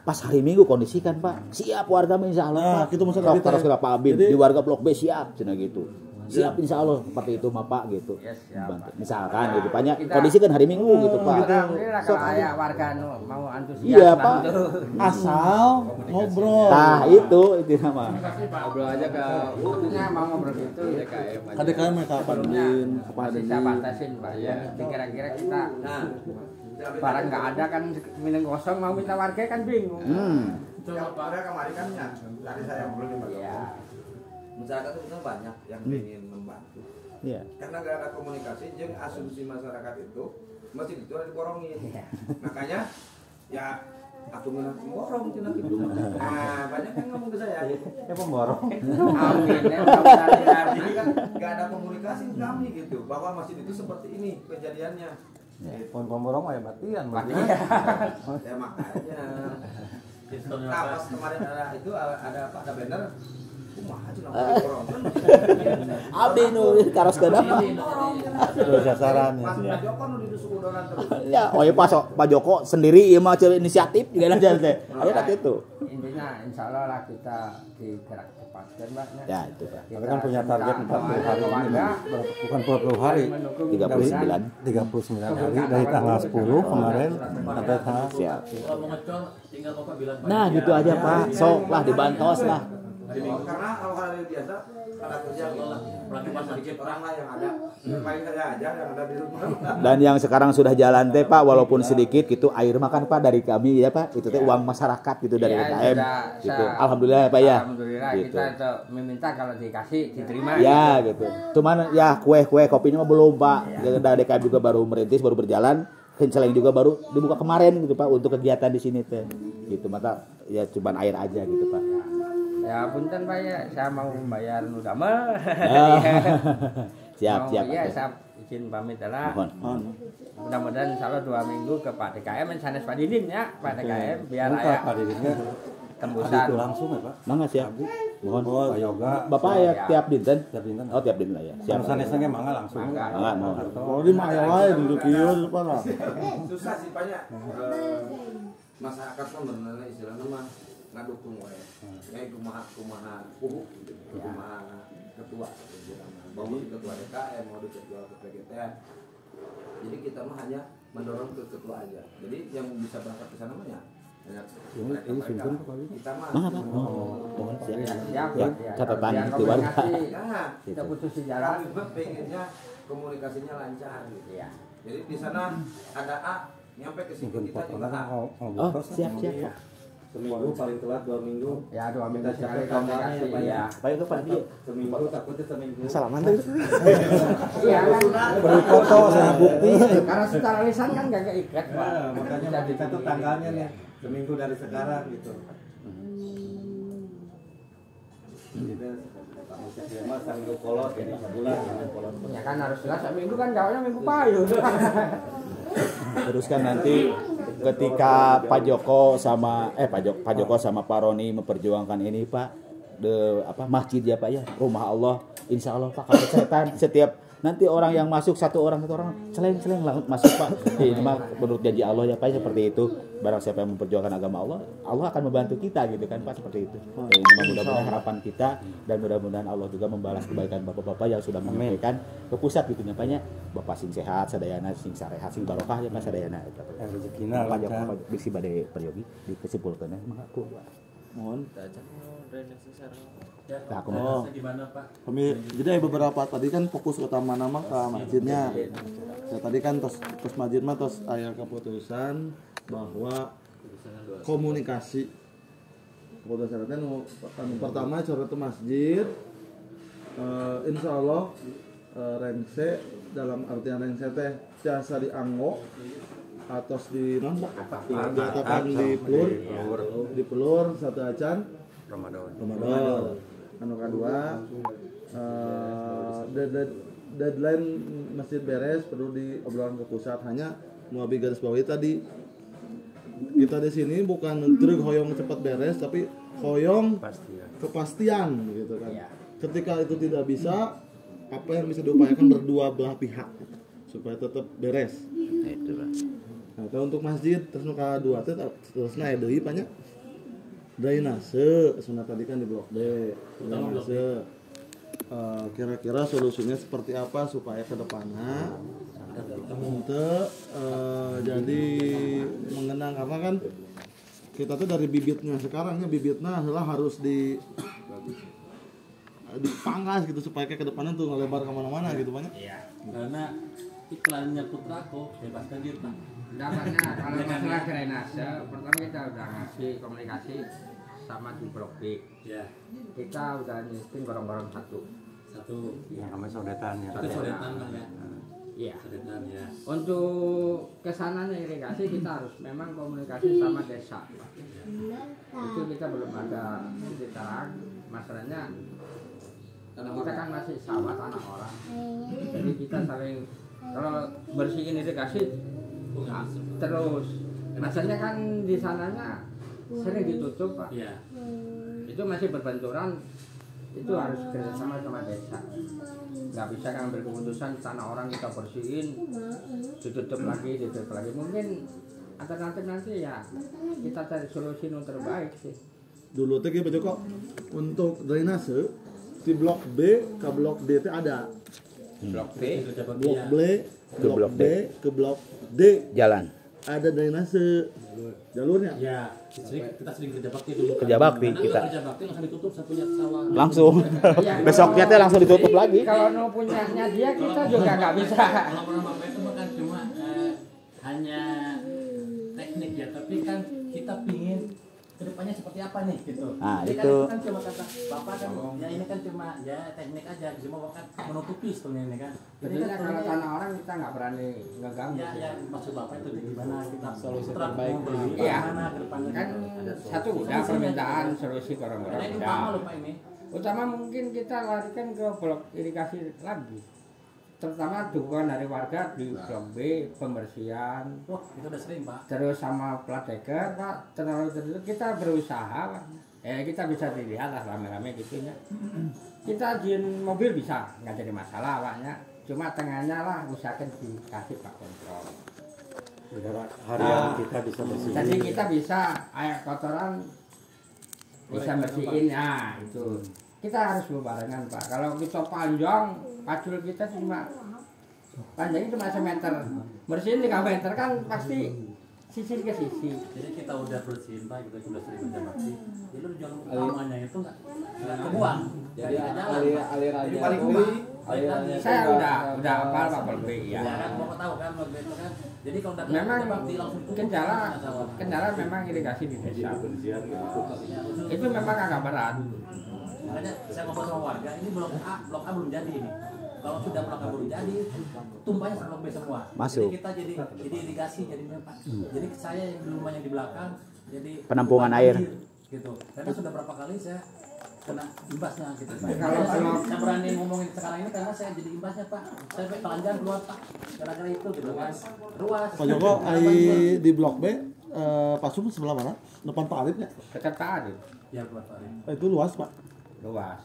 Speaker 4: pas hari Minggu kondisikan Pak, siap warga insya Allah.
Speaker 2: Nah, gitu maksudnya
Speaker 4: terus kira Pak Abid di warga Blok B siap, cina gitu. Siap insya Allah seperti itu mah Pak gitu. Misalkan gitu, banyak kondisikan hari Minggu gitu Pak.
Speaker 7: Alhamdulillah kalau ada warga mau antusias.
Speaker 4: Iya Pak.
Speaker 2: Asal ngobrol.
Speaker 4: Nah itu nama.
Speaker 5: Ngobrol aja ke
Speaker 7: Maksudnya mau ngobrol gitu ya.
Speaker 5: DKM aja.
Speaker 2: KDKM kapan din?
Speaker 7: Masih saya batasin Pak ya. Kira-kira kita barang nggak ada kan minum kosong mau minta warga kan bingung.
Speaker 8: Coba pada kemarin kan tadi saya ngobrol di Pak Joko. Masyarakat itu banyak yang ingin membantu.
Speaker 4: Iya.
Speaker 8: Karena gak ada komunikasi, jadi asumsi masyarakat itu masjid itu ada diborongin. Makanya ya aku minat borong cina gitu. Nah banyak yang ngomong ke saya.
Speaker 3: Ya pemborong.
Speaker 7: Amin.
Speaker 8: Jadi kan gak ada komunikasi kami gitu bahwa masjid itu seperti ini kejadiannya.
Speaker 3: Pun pemborong ya batian.
Speaker 8: Ya makanya. Nah pas kemarin ada banner.
Speaker 4: Abdi nu karos kenapa?
Speaker 3: Terus sasaran
Speaker 8: Pak Joko nu disuruh dolan terus.
Speaker 4: Ya, oh ya Pak Joko sendiri ieu mah inisiatif juga aja teh. Ayo itu.
Speaker 7: Intinya insya Allah lah kita digerak cepatkan Mbak.
Speaker 4: Ya itu Pak.
Speaker 3: Tapi kan punya target 40 hari ini, bukan 40 hari, 39 hari dari tanggal 10 kemarin sampai tanggal
Speaker 4: siap.
Speaker 10: Kalau mau ngecor tinggal Bapak bilang
Speaker 4: Nah, gitu aja Pak. Sok lah dibantos lah.
Speaker 8: Karena kalau hari biasa ada kerja pelan sedikit orang lah yang ada. Paling saya aja yang ada di rumah.
Speaker 4: Dan yang sekarang sudah jalan teh Pak, walaupun sedikit gitu air makan Pak dari kami ya Pak. Itu teh uang masyarakat gitu dari DKM. Gitu. Alhamdulillah ya Pak ya.
Speaker 7: Alhamdulillah
Speaker 4: gitu.
Speaker 7: kita meminta kalau dikasih diterima.
Speaker 4: Ya gitu. Cuman ya kue kopinya mah belum Pak. Dari DKM juga baru merintis, baru berjalan. Kenceleng juga baru dibuka kemarin gitu Pak untuk kegiatan di sini teh. Gitu mata ya cuman air aja gitu Pak.
Speaker 7: Ya punten Pak ya, saya mau membayar udama.
Speaker 4: Siap.
Speaker 7: Iya, saya izin pamit lah.
Speaker 4: Mohon.
Speaker 7: Mudah-mudahan insya Allah 2 minggu ke Pak DKM, sanes Pak Didin ya, Pak DKM, biar
Speaker 3: Bukan,
Speaker 7: aya
Speaker 3: Pak Didinnya
Speaker 7: tembusan.
Speaker 3: itu langsung ya Pak.
Speaker 4: Mangga siap. Mohon.
Speaker 3: Pak Yoga.
Speaker 4: Bapak ya tiap dinten.
Speaker 3: Tiap dinten.
Speaker 4: Oh, tiap dinten lah ya. Siap.
Speaker 3: Sanes-sanesnya mangga langsung.
Speaker 7: Mangga.
Speaker 4: Mohon.
Speaker 2: Kalau di mah wae duduk kieu depan lah.
Speaker 8: Susah sih banyak. Masyarakat kan benar istilahnya mah ngadukung wae. Kayak kumaha ketua mau di ketua DKM mau di ketua PGTN. Jadi kita mah hanya mendorong ke ketua aja. Jadi yang bisa berangkat ke sana mah ya
Speaker 3: Ini simpen Pak.
Speaker 8: kita mah
Speaker 4: Pak. Mohon siap.
Speaker 7: Siap,
Speaker 4: Ya,
Speaker 7: ya.
Speaker 4: catatan
Speaker 7: Biar
Speaker 4: itu warga.
Speaker 7: komunikasi
Speaker 8: nah,
Speaker 7: kita butuh sejarah.
Speaker 8: kami mah pengennya komunikasinya lancar gitu.
Speaker 7: Iya.
Speaker 8: Jadi di sana ada A nyampe ke sini
Speaker 3: Mungkin
Speaker 8: kita
Speaker 3: Pak
Speaker 8: juga A.
Speaker 4: Oh, siap.
Speaker 6: Seminggu paling telat 2 minggu.
Speaker 7: Ya 2 minggu
Speaker 6: Kita
Speaker 7: sekali
Speaker 6: catat kamarnya
Speaker 7: komunikasi.
Speaker 6: ya, Pak, ya.
Speaker 7: Iya.
Speaker 4: Baik itu Pak Di.
Speaker 6: Seminggu takutnya seminggu.
Speaker 2: Salaman teh.
Speaker 7: Iya kan.
Speaker 3: Beri foto sama bukti.
Speaker 7: Karena secara lisan kan gak keikat, Pak.
Speaker 6: Nah, makanya
Speaker 7: Bisa
Speaker 6: kita tuh
Speaker 7: dibikin.
Speaker 6: tanggalnya nih seminggu dari sekarang gitu. Jadi mas seminggu kolot jadi sebulan sampai kolot.
Speaker 7: Ya kan harus jelas minggu kan jawabnya minggu payu.
Speaker 4: Terus kan nanti ketika Pak Joko sama Pak Joko sama Pak Roni memperjuangkan ini Pak masjid ya Pak ya, rumah Allah, insya Allah Pak kalau setan setiap nanti orang yang masuk satu orang celeng masuk Pak. Ini mah menurut janji Allah ya Pak seperti itu. Barang siapa yang memperjuangkan agama Allah, Allah akan membantu kita gitu kan Pak seperti itu. Jadi mudah-mudahan harapan kita dan mudah-mudahan Allah juga membalas kebaikan bapak-bapak yang sudah menyampaikan ke pusat gitu ya Pak ya. Bapak sing sehat, sadayana sing sarehat, sing barokah ya Pak sadayana eta.
Speaker 3: Rezekina
Speaker 4: Pak Joko
Speaker 3: lancar.
Speaker 4: bisi bade peryogi dikesimpulkeun mangga ku.
Speaker 2: Mohon.
Speaker 10: Ya,
Speaker 4: Nah,
Speaker 2: Oh.
Speaker 10: gimana Pak?
Speaker 2: Kami jadi ada beberapa tadi kan fokus utama nama ke masjidnya. Ya, tadi kan terus masjid mah terus aya keputusan bahwa komunikasi keputusan anu pertama coret ke masjid insya Allah rengse dalam artian rengse teh jasa dianggo atos di atapan di pelur satu acan Ramadan. Anu kedua deadline masjid beres perlu diobrolan ke pusat hanya mau garis bawahi tadi kita di sini bukan truk hoyong cepat beres tapi hoyong kepastian gitu kan. Ketika itu tidak bisa apa yang bisa diupayakan berdua belah pihak supaya tetap beres. Nah, kalau untuk masjid terus nu kadua teh terusna deui banyak drainase sunat tadi kan di blok D. Drainase kira-kira solusinya seperti apa supaya ke depannya untuk jadi mengenang karena kan kita tuh dari bibitnya sekarangnya bibitnya adalah harus dipangkas gitu supaya ke depannya tuh ngelebar kemana-mana gitu banyak.
Speaker 10: Karena iklannya Putrako bebaskan diri Pak.
Speaker 7: Dapatnya kalau masalah drainase, pertama kita udah ngasih komunikasi sama di blok B.
Speaker 10: Ya.
Speaker 7: Kita udah nyetin gorong-gorong satu.
Speaker 3: Yang namanya sodetan ya.
Speaker 10: Itu sodetan Pak ya.
Speaker 7: Iya.
Speaker 10: Sodetan ya.
Speaker 7: Untuk kesananya irigasi kita harus memang komunikasi sama desa. Itu kita belum ada titik terang. Masalahnya kita kan masih sawah tanah orang. Jadi kita saling kalau bersihin irigasi terus. Masalahnya kan di sananya sering ditutup Pak.
Speaker 10: Iya.
Speaker 7: Itu masih berbenturan. Itu harus kerjasama sama desa. Nggak bisa ngambil keputusan tanah orang kita bersihin ditutup lagi. Mungkin alternatif nanti ya kita cari solusi yang terbaik sih.
Speaker 2: Dulu teh Pak Joko untuk drainase di blok B ke blok D itu ada.
Speaker 7: Blok B,
Speaker 2: Blok B ke blok B ke blok D
Speaker 4: Jalan.
Speaker 2: ada drainase jalurnya.
Speaker 10: Ya, kita sering kerja bakti dulu.
Speaker 4: Kerja bakti
Speaker 10: Karena
Speaker 4: kita.
Speaker 10: kerja bakti langsung ditutup saya punya sawah.
Speaker 4: Langsung. Besoknya teh langsung ditutup lagi.
Speaker 7: Kalau no punyanya dia kita juga nggak bisa.
Speaker 10: Kalau orang Bapak itu kan cuma hanya teknik ya, tapi kan kita pingin kedepannya seperti apa nih gitu.
Speaker 4: Nah,
Speaker 10: jadi
Speaker 4: itu.
Speaker 10: kan cuma kata Bapak kan ya ini kan cuma ya teknik aja, cuma kan menutupi sebenarnya ini kan. Jadi
Speaker 7: Jadi
Speaker 10: kan
Speaker 7: kalau tanah orang kita nggak berani ngeganggu.
Speaker 10: ya maksud Bapak itu gimana kita
Speaker 1: Solusi
Speaker 10: terapkan
Speaker 1: terbaik.
Speaker 7: Iya.
Speaker 10: gimana kedepannya
Speaker 7: Kan satu udah permintaan solusi
Speaker 10: Karena
Speaker 7: gorong-gorong
Speaker 10: ini
Speaker 7: udah.
Speaker 10: utama loh Pak ini.
Speaker 7: Utama mungkin kita larikan ke blok irigasi lagi. terutama dukungan dari warga di Blok B, pembersihan,
Speaker 10: Wah, itu udah sering, Pak.
Speaker 7: terus sama plat deker, Pak, terus kita berusaha, Pak. Kita bisa dilihat lah rame-rame gitu ya. Kita izin mobil bisa, nggak jadi masalah, Pak ya. Cuma tengahnya lah usahakan dikasih Pak kontrol.
Speaker 3: Biar harian kita bisa bersih.
Speaker 7: Jadi kita bisa air kotoran bisa bersihin ya itu. Kita harus berbarengan Pak. Kalau kita panjang, pacul kita cuma panjangnya cuma semeter, bersihin 3 meter kan pasti sisi ke sisi.
Speaker 10: Jadi kita udah bersihin Pak, kita sudah sering kerja bakti. Jadi tujuan utamanya itu nggak kebuang. Jadi
Speaker 5: alirannya
Speaker 10: paling
Speaker 7: Saya udah hafal Pak Pelbe ya.
Speaker 10: Ya kan, mau tahu kan Pelbe itu kan. Jadi kalau udah
Speaker 7: Memang
Speaker 10: bakti langsung tutup.
Speaker 7: kendala memang irigasi di desa. Itu memang agak berat.
Speaker 10: Makanya saya ngobrol sama warga, ini blok A belum jadi ini. Kalau sudah blok A belum jadi, tumpahnya blok B semua.
Speaker 4: Masuk.
Speaker 10: Jadi kita jadi irigasi jadi Pak. Jadi saya yang di rumah yang di belakang jadi
Speaker 4: Penampungan air.
Speaker 10: gitu. Karena sudah berapa kali saya kena imbasnya gitu.
Speaker 7: Kalau
Speaker 10: Saya berani ngomongin sekarang ini karena saya jadi imbasnya Pak. Saya sampai telanjang keluar Pak. Gara-gara itu gitu kan. Ruas.
Speaker 2: Pak Joko, di Blok B, Pak Sum sebelah mana? Depan Pak Arif ya?
Speaker 7: Dekat Pak Arif.
Speaker 10: Ya buat Pak.
Speaker 2: Itu luas Pak.
Speaker 7: Luas.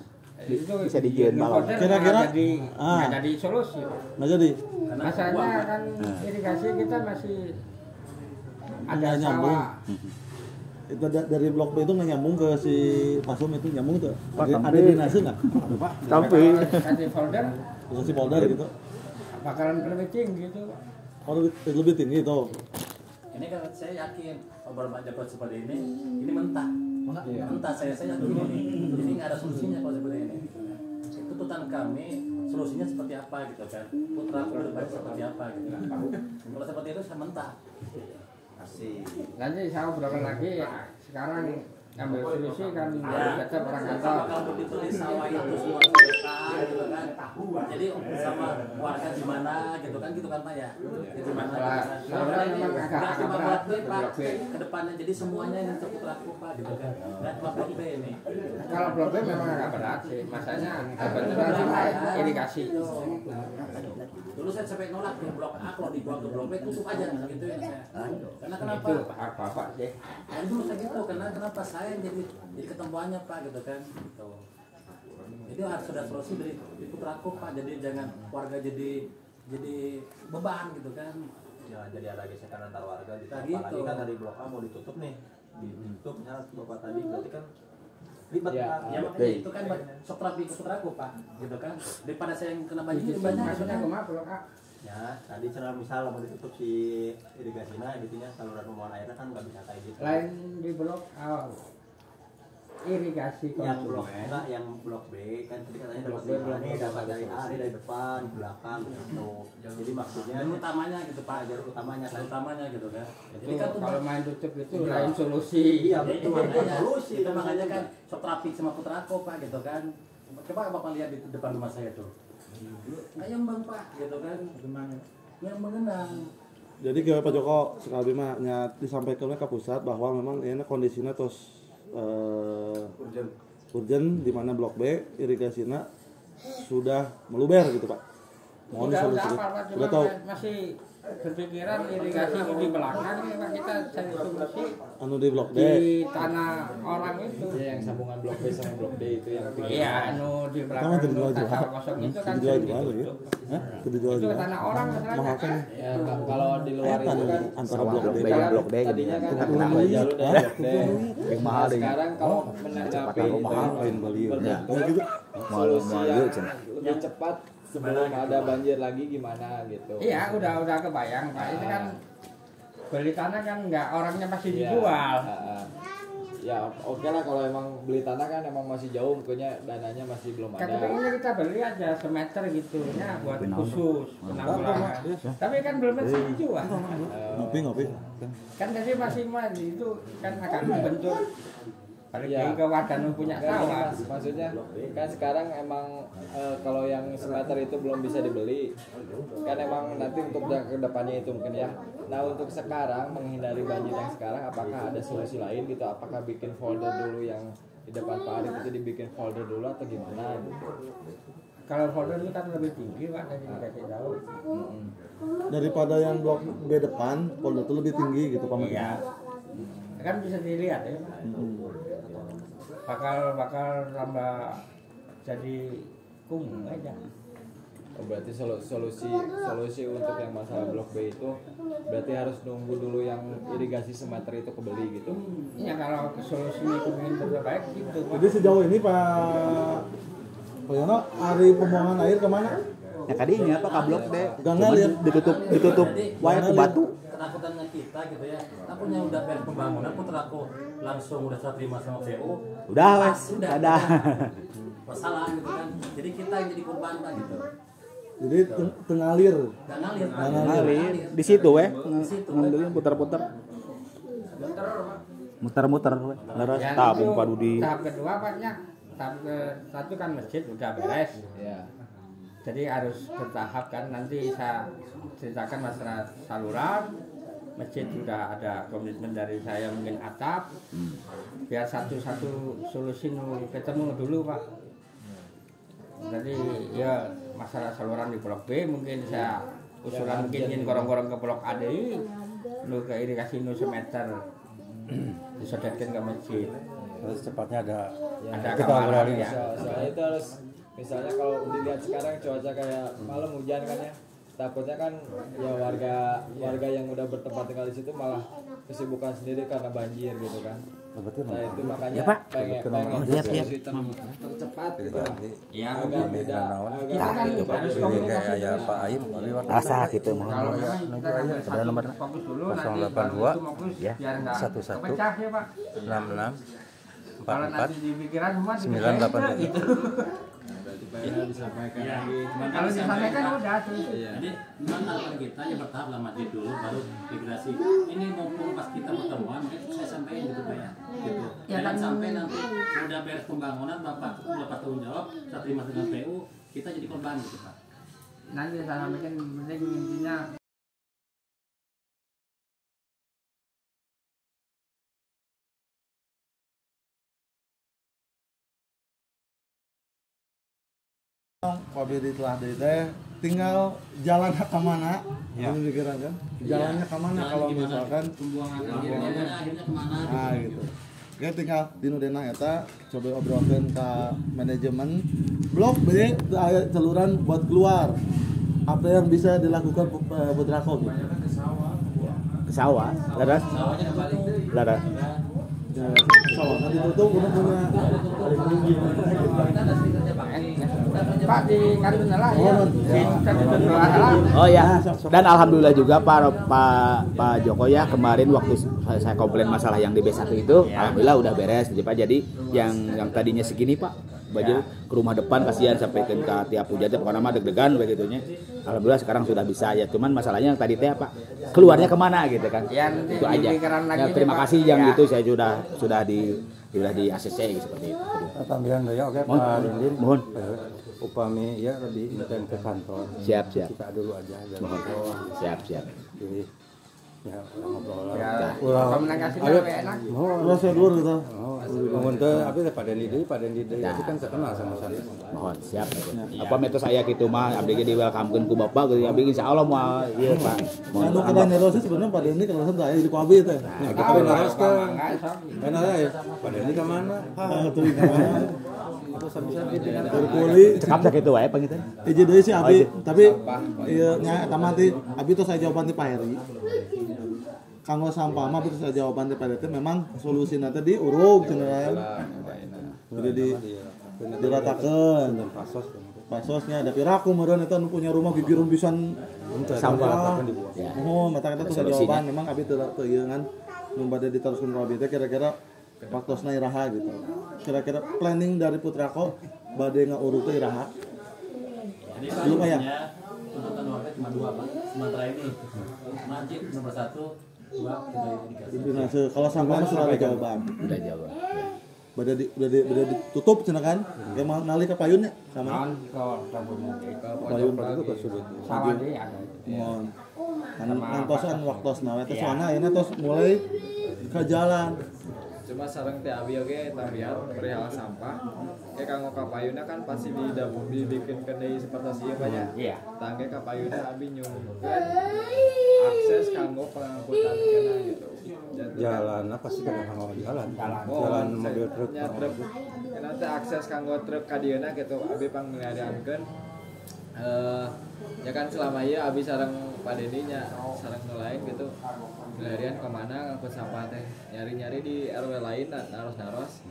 Speaker 4: Bisa dijual malam.
Speaker 2: Kira-kira
Speaker 7: nggak jadi solusi.
Speaker 2: Nah jadi
Speaker 7: Masalahnya kan irigasi kita masih ada
Speaker 2: nggak nyambung.
Speaker 7: sawah.
Speaker 2: Itu dari Blok B itu nggak nyambung ke si Pasum itu nyambung tuh.
Speaker 4: Pak,
Speaker 2: Ada
Speaker 4: tapi-
Speaker 2: drainase nggak? Ada Pak.
Speaker 4: Tapi
Speaker 7: Kasih folder
Speaker 2: Terus si polder gitu.
Speaker 7: bakalan lebih tinggi gitu.
Speaker 2: Oh lebih tinggi itu.
Speaker 10: Ini kan saya yakin kalau Pak Joko seperti ini mentah. Mentah saya yakin ini. Jadi nggak ada solusinya kalau seperti ini. Tuntutan kami solusinya seperti apa gitu kan. Putra depan seperti apa gitu kan. Kalau seperti itu saya mentah.
Speaker 7: Nanti saya obrolkan lagi ya. Sekarang ambil solusi kan tetap orang kantor.
Speaker 10: Kalau ditulis sawah itu semua selesai gitu kan. Jadi sama warga gimana gitu kan Pak ya. Itu masalah.
Speaker 7: Soalnya memang agak
Speaker 10: cuma
Speaker 7: berat
Speaker 10: Blok B Pak
Speaker 7: Blok B.
Speaker 10: ke depannya jadi semuanya yang untuk putraku Pak gitu kan. Dan Blok B ini.
Speaker 7: Kalau Blok B memang agak berat sih. Masanya kebetulan sama irigasi.
Speaker 10: Dulu saya sampai nolak di Blok A, kalau dibuang ke Blok B tutup aja gitu ya saya. Karena kenapa?
Speaker 7: Itu apa sih?
Speaker 10: Dan dulu saya gitu, karena kenapa saya jadi ketemuannya Pak gitu kan. Gitu. Jadi harus sudah solusi dari putraku Pak. Jadi jangan warga jadi beban gitu kan.
Speaker 6: Ya, jadi ada gesekan antar warga gitu.
Speaker 10: Nah,
Speaker 6: Apalagi
Speaker 10: gitu.
Speaker 6: kan dari Blok A mau ditutup nih. Ditutup misalnya Bapak tadi berarti kan ribet
Speaker 5: Ya,
Speaker 6: Pak.
Speaker 10: Ya makanya itu kan sok terapi ke putraku Pak gitu kan. Daripada saya yang kena banjir banyak gitu
Speaker 7: Maksudnya
Speaker 10: kan.
Speaker 7: kumaha Blok A?
Speaker 6: Ya, tadi cara misal mau ditutup si irigasinya gitunya saluran pembuangan airnya kan nggak bisa kayak gitu.
Speaker 7: Lain di Blok A. Irigasi
Speaker 6: Yang
Speaker 7: konsumen.
Speaker 6: blok enggak, yang blok B kan tadi katanya dapat
Speaker 7: Blok B
Speaker 6: dari
Speaker 7: belum
Speaker 6: ini, dapat dari A, ini dari depan, belakang gitu. Jadi maksudnya
Speaker 10: Jalur utamanya gitu Pak.
Speaker 6: jalur utamanya kan.
Speaker 10: Jalur utamanya gitu kan.
Speaker 7: Itu
Speaker 10: Jadi kan tuh
Speaker 7: kalau main tutup itu lain solusi.
Speaker 6: Iya,
Speaker 10: itu
Speaker 6: betul.
Speaker 10: makanya
Speaker 6: Solusi
Speaker 10: itu makanya kan sok terapi sama putraku Pak gitu kan. Coba Bapak lihat di depan rumah saya tuh. Kayak Bang Pak gitu kan. Yang mengenang.
Speaker 2: Jadi ke Pak Joko sekali mah disampaikan ke pusat bahwa memang ini kondisinya terus urgent di mana Blok B irigasinya sudah meluber gitu Pak. Mohon
Speaker 7: Udah
Speaker 2: disolusikan.
Speaker 7: apa,
Speaker 2: Udah
Speaker 7: cuma
Speaker 2: tahu.
Speaker 7: masih berpikiran irigasi di belakang ini Pak, kita cari solusi
Speaker 2: Anu di Blok D.
Speaker 7: di tanah orang itu.
Speaker 5: Iya, yang sambungan Blok B sama Blok D itu yang
Speaker 7: Iya, anu di
Speaker 2: Kamu
Speaker 7: belakang
Speaker 2: terjual-jual.
Speaker 7: tanah kosong itu kan
Speaker 2: Dijual-jual
Speaker 7: sering
Speaker 2: ya.
Speaker 7: ditutup.
Speaker 2: Hah?
Speaker 7: Itu
Speaker 2: Dijual-jual.
Speaker 7: tanah orang masalahnya
Speaker 2: Mahal kan?
Speaker 5: Ya, kalau di luar itu kan
Speaker 2: Antara
Speaker 4: Sawah
Speaker 2: Blok
Speaker 4: Blok
Speaker 2: D.
Speaker 4: B dan Blok D jadi
Speaker 5: tadinya kan
Speaker 4: tengah
Speaker 5: ada
Speaker 4: tengah
Speaker 5: jalur dari
Speaker 2: Hah?
Speaker 5: Blok D.
Speaker 4: yang mahal
Speaker 5: Nah,
Speaker 4: deh.
Speaker 5: sekarang kalau menanggapi
Speaker 2: Oh, mahal lain Bali.
Speaker 4: Ya.
Speaker 2: Oh gitu.
Speaker 5: solusi
Speaker 4: Mahal
Speaker 5: yang
Speaker 4: cenah.
Speaker 5: lebih cepat sebelum ada banjir lagi gimana gitu.
Speaker 7: Iya, udah kebayang Pak. Itu kan beli tanah kan nggak orangnya masih
Speaker 5: Iya,
Speaker 7: dijual.
Speaker 5: Ya oke lah kalau emang beli tanah kan emang masih jauh, pokoknya dananya masih belum
Speaker 7: Kan
Speaker 5: ada.
Speaker 7: pengennya kita beli aja semeter gitu ya buat khusus penanggulangan. Tapi kan belum masih dijual.
Speaker 2: Ngopi.
Speaker 7: Kan tadi masih itu kan akan dibentuk balik
Speaker 5: Ya.
Speaker 7: lagi ke warga yang punya
Speaker 5: Enggak,
Speaker 7: sawah.
Speaker 5: Mas, maksudnya kan sekarang emang kalau yang semeter itu belum bisa dibeli, kan emang nanti untuk ke depannya itu mungkin ya. Nah untuk sekarang menghindari banjir yang sekarang, apakah ada solusi lain gitu? Apakah bikin folder dulu yang di depan Pak Arif itu dibikin folder dulu atau gimana gitu?
Speaker 7: Kalau folder itu kan lebih tinggi Pak dari dikasih tahu.
Speaker 2: Daripada yang blok B depan, polder itu lebih tinggi gitu Pak.
Speaker 7: Iya. Kan bisa dilihat ya Pak. Bakal tambah jadi kumuh aja.
Speaker 5: Oh, berarti solusi untuk yang masalah blok B itu berarti harus nunggu dulu yang irigasi semeter itu kebeli gitu.
Speaker 7: Ya kalau solusinya kemungkinan terbaik gitu.
Speaker 2: Jadi sejauh ini Pak Yono, hari pembuangan air kemana?
Speaker 4: Ya tadinya apa kablok deh.
Speaker 2: Gak lihat
Speaker 4: ditutup wire ke batu.
Speaker 10: Ketakutannya kita gitu ya. Akunya udah beres pembangunan, putra aku langsung udah serah terima sama VU.
Speaker 4: Udah wes, ada.
Speaker 10: Masalah gitu kan. Jadi kita yang jadi korban Pak gitu.
Speaker 2: Jadi tengalir.
Speaker 4: Ngalir di situ weh. Ngambilin putar-putar. Muter-muter weh. Terus tabung padu di.
Speaker 7: Tahap kedua Paknya. Tahap ke-1 kan masjid udah beres.
Speaker 5: Iya.
Speaker 7: Jadi harus bertahap kan, nanti saya ceritakan masalah saluran. Masjid sudah ada komitmen dari saya mungkin atap. Biar satu-satu solusi ketemu dulu Pak. Jadi ya masalah saluran di blok B mungkin saya usulan mungkin ingin gorong-gorong ke blok A deh, lu ke irigasi nu semeter disodetkan ke masjid.
Speaker 3: Terus cepatnya ada
Speaker 7: Kita
Speaker 3: obrolin
Speaker 7: ya.
Speaker 5: Soalnya itu harus misalnya kalau dilihat sekarang cuaca kayak malam hujan kan ya, takutnya kan ya warga yang udah bertempat tinggal di situ malah kesibukan sendiri karena banjir gitu kan. Nah itu makanya pengen solusi tercepat gitu.
Speaker 7: Iya,
Speaker 5: Agak beda.
Speaker 3: kayak Pak Aim
Speaker 4: Rasa gitu mah.
Speaker 7: Kalau memang kita ngambil
Speaker 4: Ada nomor
Speaker 7: fokus dulu, nanti
Speaker 3: 082,
Speaker 7: baru fokus,
Speaker 4: ya,
Speaker 7: biar nggak
Speaker 3: 11,
Speaker 7: kepecah ya Pak.
Speaker 3: 66
Speaker 7: Kalau
Speaker 3: 44
Speaker 7: nanti di pikiran semua
Speaker 3: 983.
Speaker 7: gitu.
Speaker 5: Berarti pengen disampaikan lagi.
Speaker 7: Kalau disampaikan udah tuh.
Speaker 10: Jadi memang harapan kita yang bertahap lah masjid dulu baru migrasi. Ini mumpung pas kita pertemuan, mungkin saya sampaikan gitu Pak ya. Gitu.
Speaker 7: Ya,
Speaker 10: Jangan
Speaker 7: kan.
Speaker 10: sampai nanti udah beres pembangunan Bapak lepas tanggung jawab, saat terima dengan PU, kita jadi korban gitu Pak.
Speaker 7: Nanti saya sampaikan penting intinya
Speaker 2: Pak Bedi telah teh tinggal jalan ke mana? Ini pikiran kan? Jalannya ke mana kalau misalkan
Speaker 10: Pembuangan akhirnya kemana
Speaker 2: nah gitu. Oke tinggal di Nudena eta coba obrolkan ke manajemen blok B aya saluran buat keluar. Apa yang bisa dilakukan Putrako gitu?
Speaker 4: Ke sawah, laras.
Speaker 10: Sawahnya kembali.
Speaker 4: Laras.
Speaker 2: Ya, sawah nanti tutup udah punya
Speaker 7: Pak di Kadunala ya. Di Kadunala.
Speaker 4: Oh ya, dan alhamdulillah juga Pak Joko ya kemarin waktu saya komplain masalah yang di B1 itu, alhamdulillah udah beres Pak. Jadi yang tadinya segini Pak, baju ke rumah depan kasihan sampai ke tiap hujan pokoknya mah deg-degan begitunya. Alhamdulillah sekarang sudah bisa ya. Cuman masalahnya yang tadi teh apa? Keluarnya kemana gitu kan?
Speaker 7: Ya,
Speaker 4: Itu aja.
Speaker 7: lagi
Speaker 4: Ya, terima
Speaker 7: Pak.
Speaker 4: kasih yang
Speaker 7: Ya.
Speaker 4: itu saya sudah di ACC seperti itu.
Speaker 3: Tambahan ya oke
Speaker 4: Mohon.
Speaker 3: Pak Dindin.
Speaker 4: Mohon.
Speaker 3: Upami ya lebih intens ke kantor.
Speaker 4: Siap.
Speaker 3: Kita dulu aja dan
Speaker 4: Mohon. Siap.
Speaker 3: jadi ya ngobrol
Speaker 7: Ya,
Speaker 3: ulah
Speaker 7: komunikasi
Speaker 3: ayo
Speaker 7: lebih enak.
Speaker 2: udah saya dulu gitu.
Speaker 3: ngomong teh tapi Pak Dendi itu kan terkenal sama saya.
Speaker 4: Mohon siap. Apa metos saya gitu mah abdi ge di-welcomekeun ku Bapak gitu abdi insyaallah moal ieu Pak. Mohon
Speaker 2: Anu kedan nerosnya sebenarnya Pak Dendi kalau saya di Kuabi teh.
Speaker 3: Nah, kita harus ke mana ya? Pak Dendi ke mana?
Speaker 2: Tuh di mana?
Speaker 3: Itu sabi-sabi dengan
Speaker 2: Berkuli.
Speaker 4: cekap sakitu wae pangitan.
Speaker 2: Iji deui sih Abi, tapi ieu nya eta mah teh Abi tuh saya jawaban ti Pak Heri. Kanggo sampah mah terus saya jawaban ti Pak Heri teh memang solusina teh diurug cenah. Jadi diratakeun. Pasosnya ada piraku meureun eta nu punya rumah bibirun pisan sampah. Oh, mata kita tuh saya jawaban memang Abi teu ieu ngan nu bade diteruskeun ka Abi teh kira-kira waktosna iraha gitu. Kira-kira planning dari Putrako bade ngaurug teh iraha.
Speaker 10: Jadi
Speaker 2: Belum ya?
Speaker 10: tuntutan warga cuma 2 Pak. Sementara ini masjid nomor 1, 2 kita dikasih.
Speaker 2: Jadi kalau sampah mah sudah ada jawaban.
Speaker 4: Udah jawab.
Speaker 2: Udah ditutup cenah kan? Kayak mau nali ke payunnya sama. Payun
Speaker 3: itu ke sudut.
Speaker 7: Sawah dia ada.
Speaker 2: Mohon. Ngantosan waktosna we teh soalna ayeuna tos mulai ke jalan.
Speaker 5: cuma sareng teh abi oge tambihan perihal sampah kayak kanggo kapayuna kan pasti dibikin deui seperti ieu banyak
Speaker 4: Iya.
Speaker 5: tangge kapayuna abi nyungkeun akses kanggo pengangkutan kena gitu.
Speaker 3: Jalan apa sih kan jalan mobil truk.
Speaker 5: Ya truk. Karena teh akses kanggo truk ka dieuna gitu abi pangmilariankeun ya kan selama ieu abi sareng padedinya sareng nu lain gitu milarian kemana ngangkut sampah teh nyari-nyari di RW lain naros-naros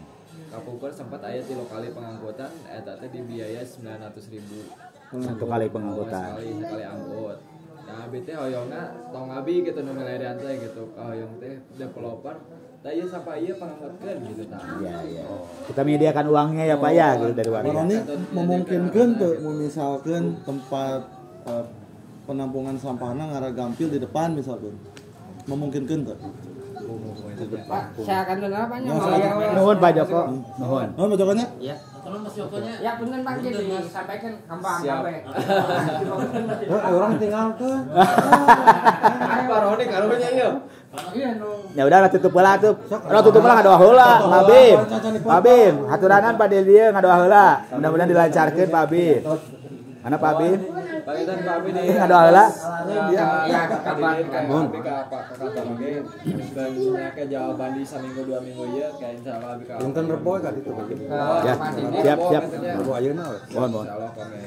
Speaker 5: kapukur sempat aya 3 kali pengangkutan eta teh dibiaya 900.000
Speaker 4: Satu kali pengangkutan.
Speaker 5: sekali angkut. Nah abi teh hoyongna tong abi gitu nu milarian teh gitu hoyong teh developer tah ieu sampah ieu pangangkutkeun gitu tah.
Speaker 4: Iya. Kita menyediakan uangnya ya Pak ya gitu dari warga.
Speaker 2: Ini memungkinkan tuh misalkan tempat penampungan sampahnya ngarah gampil di depan misalkan memungkinkan tuh.
Speaker 7: Pak, saya akan dengar apa nya?
Speaker 4: Nuhun Pak Joko. Nuhun.
Speaker 2: Oh, bacokannya?
Speaker 7: Iya.
Speaker 10: Tolong Mas Jokonya.
Speaker 7: Ya bener Pak jadi disampaikan kembang sampai.
Speaker 3: Orang tinggal tuh.
Speaker 5: Pak Roni karunya ieu.
Speaker 7: Iya nu.
Speaker 4: Ya udah tutup heula tuh. Udah tutup heula ngadoa heula, Pak Bim. Pak Bim, haturanan pada dia ngadoa heula. Mudah-mudahan dilancarkeun Pak Bim. Mana Pak Bim?
Speaker 5: Pagitan Pak Abi di
Speaker 4: Ngadoa heula.
Speaker 5: Iya, kapan kan Abi ka kantor oge dan nya jawaban di saminggu 2 minggu ieu kayak insyaallah Abi ka.
Speaker 3: Dinten Rebo ka ditu.
Speaker 4: Ya, siap.
Speaker 3: Rebo ayeuna we.
Speaker 4: Mohon.
Speaker 5: Insyaallah kami.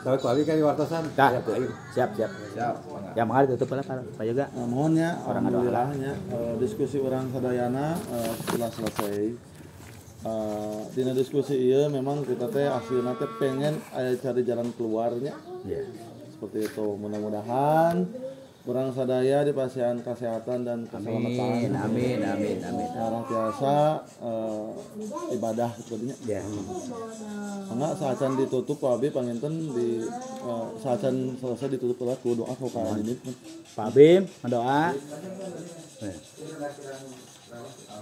Speaker 3: Tapi ku abi ka wartosan.
Speaker 4: Dah, siap.
Speaker 5: Siap.
Speaker 4: Ya mangga ditutup heula Pak Yoga.
Speaker 2: Mohon ya, alhamdulillahnya diskusi orang sadayana telah selesai. Dina diskusi iya memang kita teh akhirnya teh pengen cari jalan keluarnya.
Speaker 4: Iya.
Speaker 2: Seperti itu. Mudah-mudahan orang sadaya dipasihan kesehatan dan keselamatan.
Speaker 4: Amin.
Speaker 2: Orang biasa ibadah sepertinya.
Speaker 4: Ya.
Speaker 2: Enggak saacan ditutup Pak Abi panginten di saacan selesai ditutup oleh doa kok ini.
Speaker 4: Pak Bim, mendoa.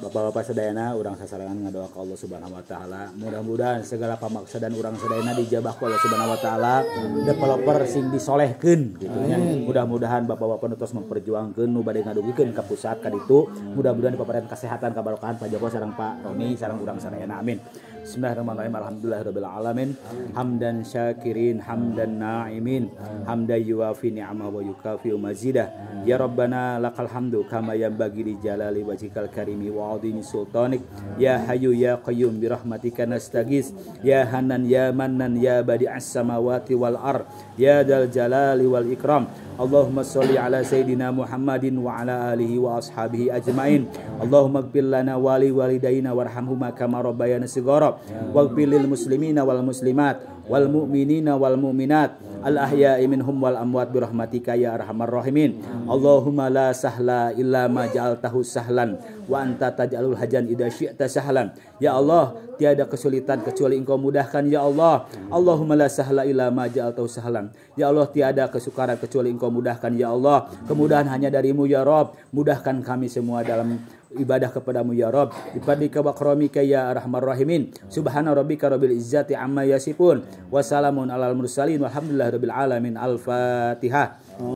Speaker 4: Bapak-bapak sadayana urang sasarangan ngadoa ka Allah Subhanahu wa taala. Mudah-mudahan segala pamaksadan urang sadayana dijabah ku Allah Subhanahu wa taala. Developer sing disolehkeun gitu nya. Mudah-mudahan bapak-bapak terus memperjuangkeun nu bade ngadugikeun ka pusat ka ditu. Mudah-mudahan dipaparehan kesehatan kabarokahan Pak Joko sareng Pak Roni sareng urang sadayana. Amin. Bismillahirrahmanirrahim. Alhamdulillahirabbil alamin. Hamdan syakirin, hamdan na'imin, hamdan yuwafi ni'amah wa yukafi mazidah. Ya Rabbana lakal hamdu kama yanbaghi li jalali wajhikal karimi wa 'azimi sultanik. Ya Hayyu ya Qayyum bi rahmatika nastaghis. Ya Hanan ya Mannan ya badi'as samawati wal ard. Ya dzal jalali wal ikram. Allahumma sholli ala sayidina Muhammadin wa ala alihi wa ashabihi ajmain. Allahumma ighfir lana wa li walidayna warhamhuma kama rabbayana shighara. Waghfir lil muslimina wal muslimat wal mu'minina wal mu'minat al ahya'i minhum wal amwat bi rahmatika ya arhamar rahimin. Allahumma la sahla illa ma ja'altahu sahlan wa anta taj'alul hajan idza syi'ta sahlan. Ya Allah, tiada kesulitan kecuali Engkau mudahkan ya Allah. Allahumma la sahla illa ma ja'altahu sahlan. Ya Allah, tiada kesukaran kecuali Engkau mudahkan ya Allah. Kemudahan hanya darimu ya Rabb. Mudahkan kami semua dalam ibadah kepadamu ya Rabb. Bifadlika wa karamika ya arhamar rahimin. Subhana rabbika rabbil izzati amma yasifun. Wassalamun alal mursalin walhamdulillahi rabbil alamin. Al-Fatihah.